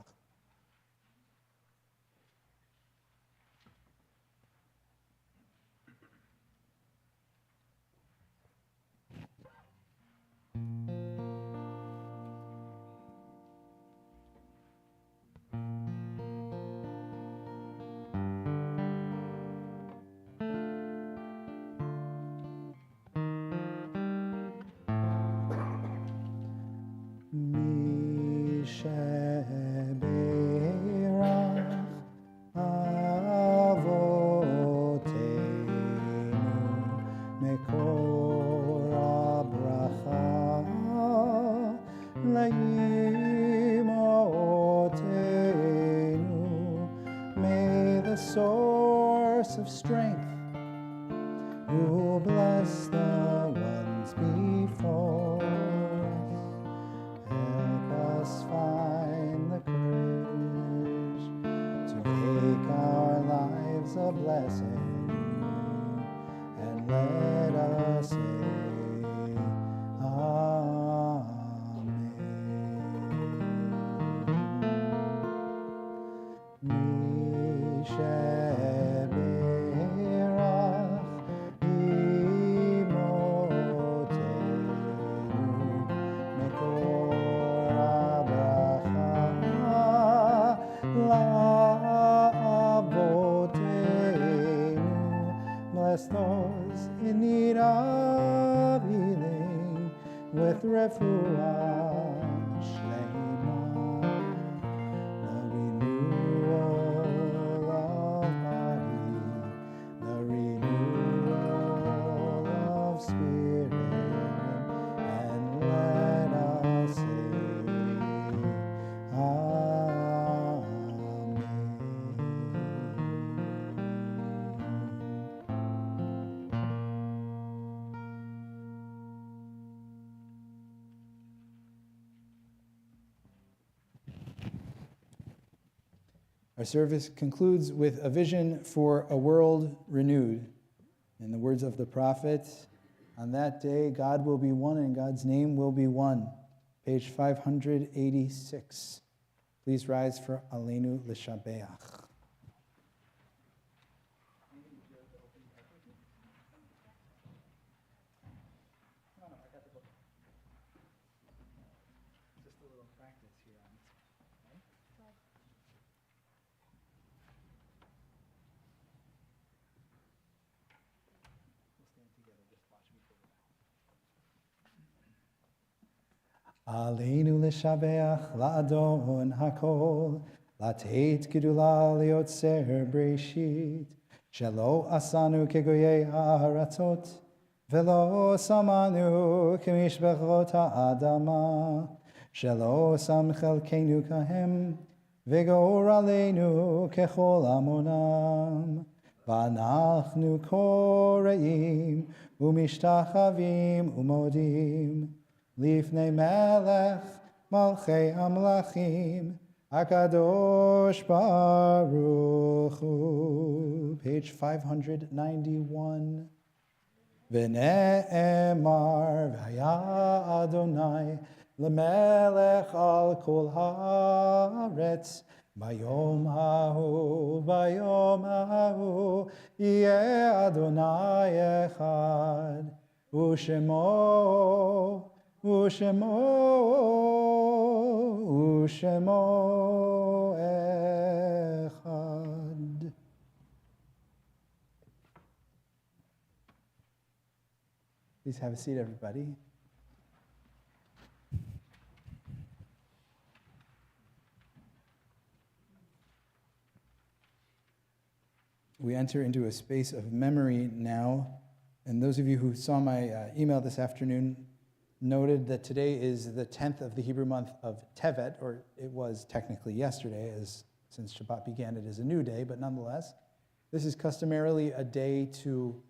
May the source of strength, who bless the ones before us, help us find the courage to make our lives a blessing, and let us say, bless those in need of healing with refuah shlema, the renewal of body, the renewal of spirit, and let us say, Our service concludes with a vision for a world renewed. In the words of the prophet, on that day God will be one and God's name will be one. Page 586. Please rise for Aleinu L'Shabeach. Just a little practice here on this one. We'll stand together, just watch me figure it out. Aleinu l'shabeach la'adon hakol, lateit gedula liotzer breshit, shelo asanu kegoyei ha'aratzot, velo samanu kemishbechot ha'adama, shelo sam chelkeinu kahem, v'gor aleinu kechol amonam, v'anachnu koreim, umishtachavim umodim, Lifnei melech malchei amlachim, Akadosh Baruch Hu. Page 591. V'ne'emar v'haya Adonai lemelech al kol haaretz, bayom hahu, yeh Adonai echad, u'shemo echad. Please have a seat, everybody. We enter into a space of memory now. And those of you who saw my email this afternoon, noted that today is the 10th of the Hebrew month of Tevet, or it was technically yesterday, as since Shabbat began, it is a new day, but nonetheless, this is customarily a day to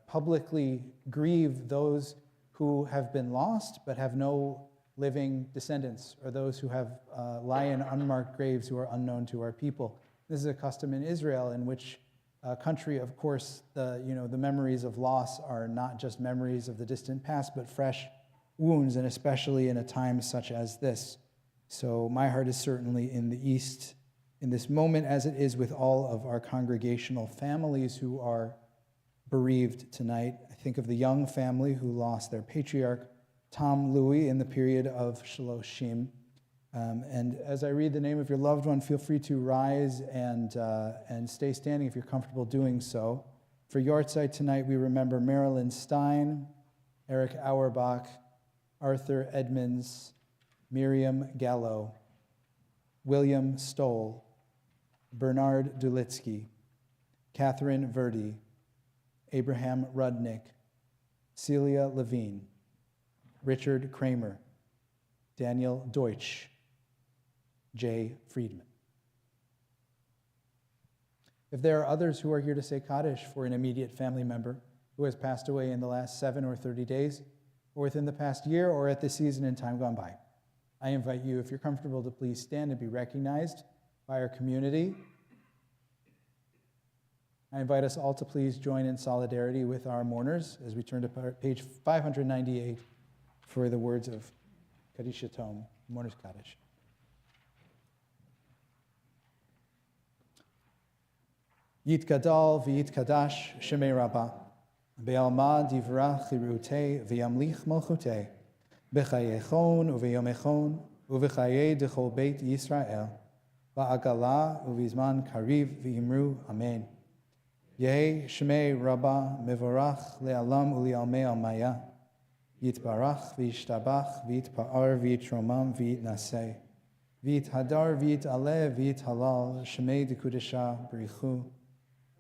publicly grieve those who have been lost but have no living descendants, or those who have lie in unmarked graves who are unknown to our people. This is a custom in Israel, in which country, of course, the memories of loss are not just memories of the distant past, but fresh wounds, and especially in a time such as this. So my heart is certainly in the East in this moment, as it is with all of our congregational families who are bereaved tonight. I think of the Young family who lost their patriarch, Tom Louis, in the period of Shloshim. And as I read the name of your loved one, feel free to rise and stay standing if you're comfortable doing so. For Yortzeit tonight, we remember Marilyn Stein, Eric Auerbach, Arthur Edmonds, Miriam Gallo, William Stoll, Bernard Dulitsky, Catherine Verdi, Abraham Rudnick, Celia Levine, Richard Kramer, Daniel Deutsch, Jay Friedman. If there are others who are here to say Kaddish for an immediate family member who has passed away in the last 7 or 30 days, or within the past year, or at this season in time gone by, I invite you, if you're comfortable, to please stand and be recognized by our community. I invite us all to please join in solidarity with our mourners as we turn to page 598 for the words of Kaddish Yatom, Mourner's Kaddish. Yitgadal v'yitkadash shemei Rabbah, be'alma divrach chirutei v'yamlich malchutei, b'chayechon u'v'yomechon u'v'chayei d'chol beit Yisrael, ba'agala u'vizman kariv v'imru amen. Yehi shemei Rabbah mevorach le'alam u'li'almei almaya, yitbarach v'yishtabach v'yitpa'ar v'yitromam v'yitnaseh, v'yithadar v'yit'aleh v'yithalal shemei d'kudesha b'richu,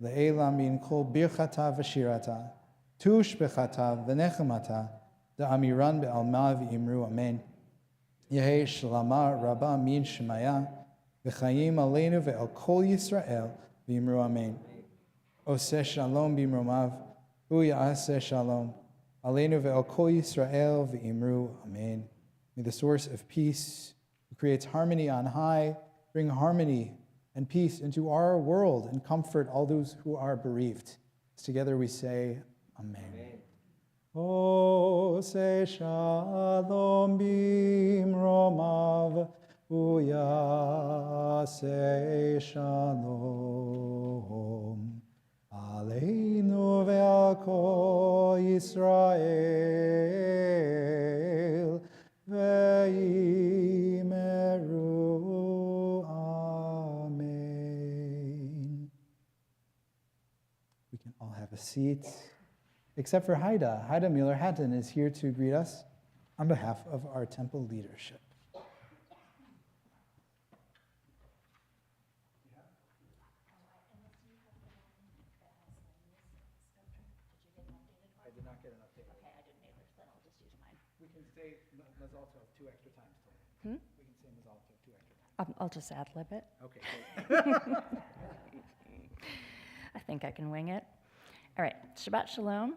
le'ela min kol birchata v'shirata, tush bechata v'nechemata, da'amiran be'alma v'imru amen. Yehi shalama Rabbah min shemaya, v'chayim aleinu ve'al kol Yisrael v'imru amen. Oseh shalom b'imromav, hu ya'aseh shalom, aleinu ve'al kol Yisrael v'imru amen. May the source of peace, who creates harmony on high, bring harmony and peace into our world and comfort all those who are bereaved. Together we say, Amen. Oseh shalom b'imromav, hu ya'aseh shalom, aleinu ve'al kol Yisrael ve'imeru amen. We can all have a seat, except for Haida. Haida Mueller-Hatton is here to greet us on behalf of our temple leadership. I did not get an update. Okay, I didn't either, then I'll just use mine. We can say Mazaltov 2 extra times today. We can say Mazaltov 2 extra times. I'll just ad-lib it. Okay, great. I think I can wing it. All right, Shabbat Shalom,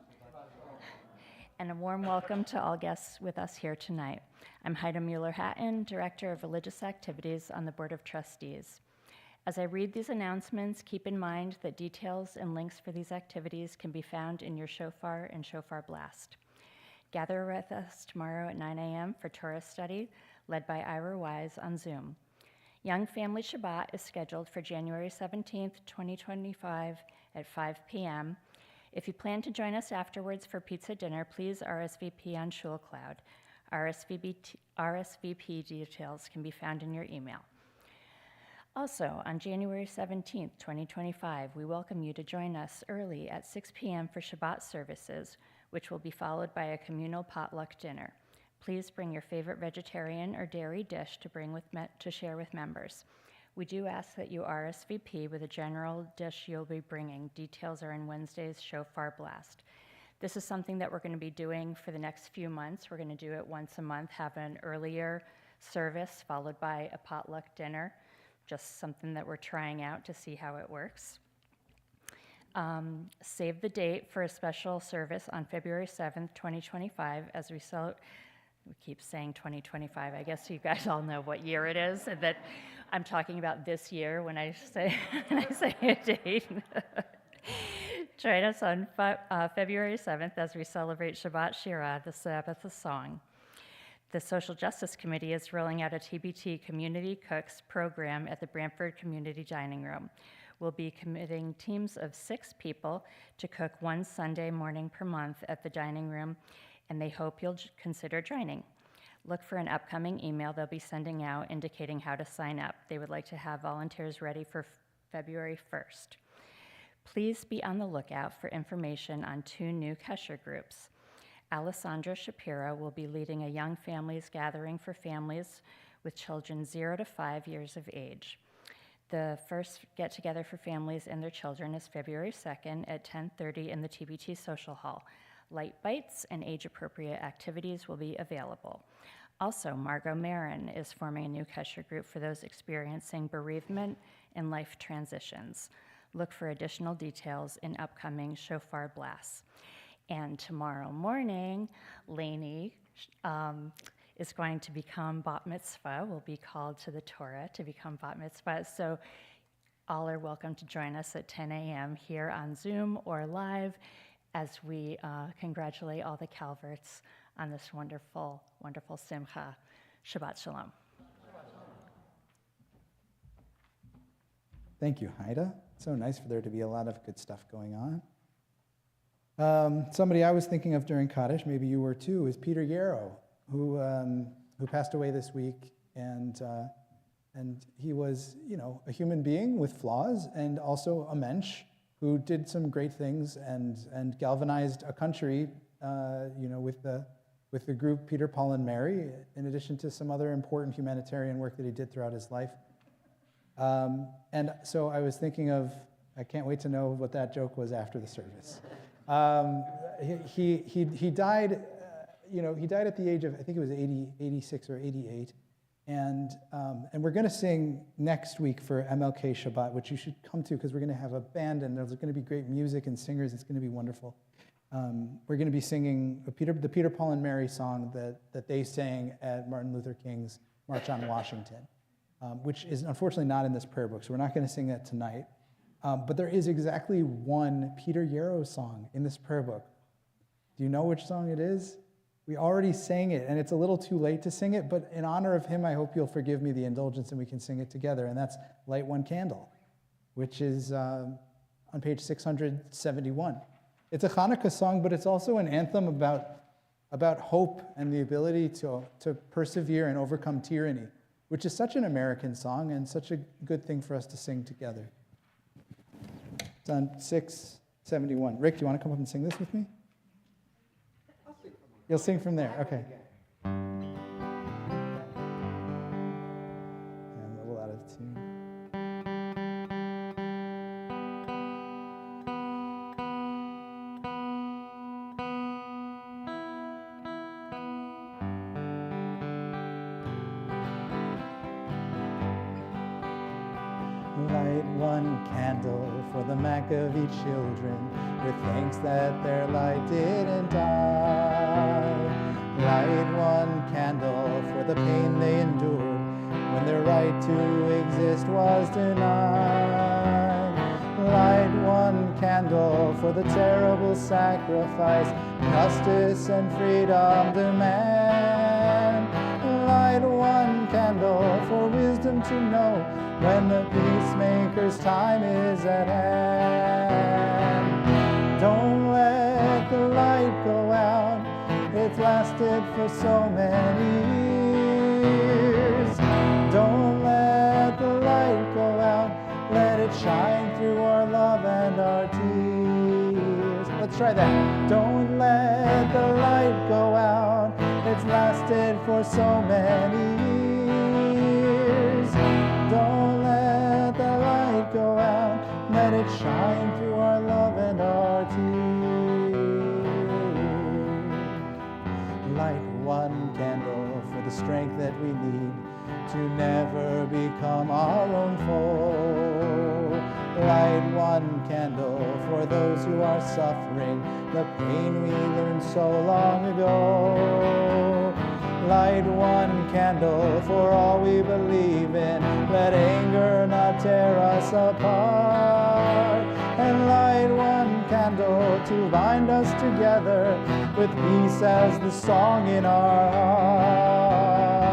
and a warm welcome to all guests with us here tonight. I'm Haida Mueller-Hatton, Director of Religious Activities on the Board of Trustees. As I read these announcements, keep in mind that details and links for these activities can be found in your shofar and shofar blast. Gather with us tomorrow at 9 a.m. for Torah study, led by Ira Wise on Zoom. Young Family Shabbat is scheduled for January 17th, 2025 at 5 p.m. If you plan to join us afterwards for pizza dinner, please RSVP on Shul Cloud. RSVP details can be found in your email. Also, on January 17th, 2025, we welcome you to join us early at 6 p.m. for Shabbat services, which will be followed by a communal potluck dinner. Please bring your favorite vegetarian or dairy dish to share with members. We do ask that you RSVP with a general dish you'll be bringing. Details are in Wednesday's shofar blast. This is something that we're going to be doing for the next few months. We're going to do it once a month, have an earlier service followed by a potluck dinner, just something that we're trying out to see how it works. Save the date for a special service on February 7th, 2025, as we keep saying 2025. I guess you guys all know what year it is, and that I'm talking about this year when I say a date. Join us on February 7th as we celebrate Shabbat Shirah, the Sabbath of Song. The Social Justice Committee is rolling out a TBT Community Cooks program at the Brantford Community Dining Room. We'll be committing teams of 6 people to cook one Sunday morning per month at the dining room, and they hope you'll consider joining. Look for an upcoming email they'll be sending out indicating how to sign up. They would like to have volunteers ready for February 1st. Please be on the lookout for information on 2 new Kesher groups. Alessandra Shapiro will be leading a young families gathering for families with children 0 to 5 years of age. The first get-together for families and their children is February 2nd at 10:30 in the TBT Social Hall. Light bites and age-appropriate activities will be available. Also, Margot Marin is forming a new Kesher group for those experiencing bereavement and life transitions. Look for additional details in upcoming shofar blasts. And tomorrow morning, Lainey is going to become bat mitzvah, will be called to the Torah to become bat mitzvah. So all are welcome to join us at 10 a.m. here on Zoom or live as we congratulate all the Calverts on this wonderful, wonderful simcha. Shabbat Shalom. Thank you, Haida. So nice for there to be a lot of good stuff going on. Somebody I was thinking of during Kaddish, maybe you were too, is Peter Yarrow, who passed away this week, and he was, a human being with flaws, and also a mensch who did some great things and galvanized a country, with the group Peter, Paul, and Mary, in addition to some other important humanitarian work that he did throughout his life. And so I was thinking I can't wait to know what that joke was after the service. He died, he died at the age of, I think it was 86 or 88. And we're going to sing next week for MLK Shabbat, which you should come to because we're going to have a band and there's going to be great music and singers. It's going to be wonderful. We're going to be singing the Peter, Paul, and Mary song that they sang at Martin Luther King's March on Washington, which is unfortunately not in this prayer book, so we're not going to sing that tonight. But there is exactly one Peter Yarrow song in this prayer book. Do you know which song it is? We already sang it, and it's a little too late to sing it, but in honor of him, I hope you'll forgive me the indulgence and we can sing it together, and that's Light One Candle, which is on page 671. It's a Hanukkah song, but it's also an anthem about hope and the ability to persevere and overcome tyranny, which is such an American song and such a good thing for us to sing together. It's on 671. Rick, do you want to come up and sing this with me? I'll sing from You'll sing from there, okay. Yeah, I'm a little out of tune. Light one candle for the Maccabee children, with thanks that their light didn't die. Light one candle for the pain they endured when their right to exist was denied. Light one candle for the terrible sacrifice justice and freedom demand. Light one candle for wisdom to know when the peacemaker's time is at hand. Don't let the light go out, it's lasted for so many years. Don't let the light go out, let it shine through our love and our tears. Let's try that. Don't let the light go out, it's lasted for so many years. Don't let the light go out, let it shine through our love and our tears. to never become our own foe. Light one candle for those who are suffering the pain we learned so long ago. Light one candle for all we believe in. Let anger not tear us apart. And light one candle to bind us together with peace as the song in our heart.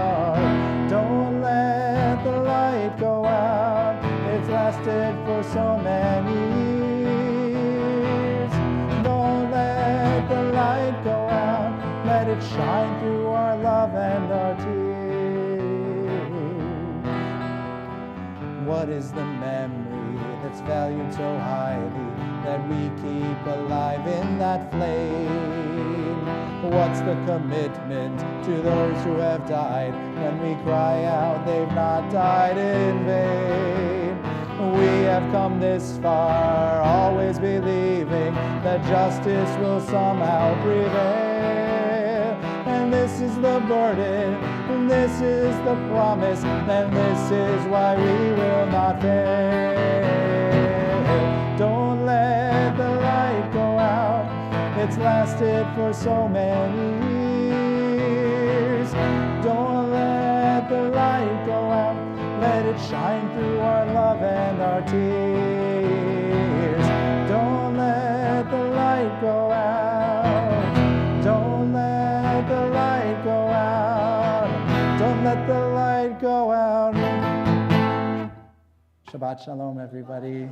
Don't let the light go out. It's lasted for so many years. Don't let the light go out. Let it shine through our love and our tears. What is the memory that's valued so highly that we keep alive in that flame? What's the commitment to those who have died when we cry out they've not died in vain? We have come this far, always believing that justice will somehow prevail. And this is the burden, and this is the promise, and this is why we will not fail. Don't let the light go out. It's lasted for so many years. Don't let the light go out. Let it shine through our love and our tears. Don't let the light go out. Don't let the light go out. Don't let the light go out. Shabbat shalom, everybody.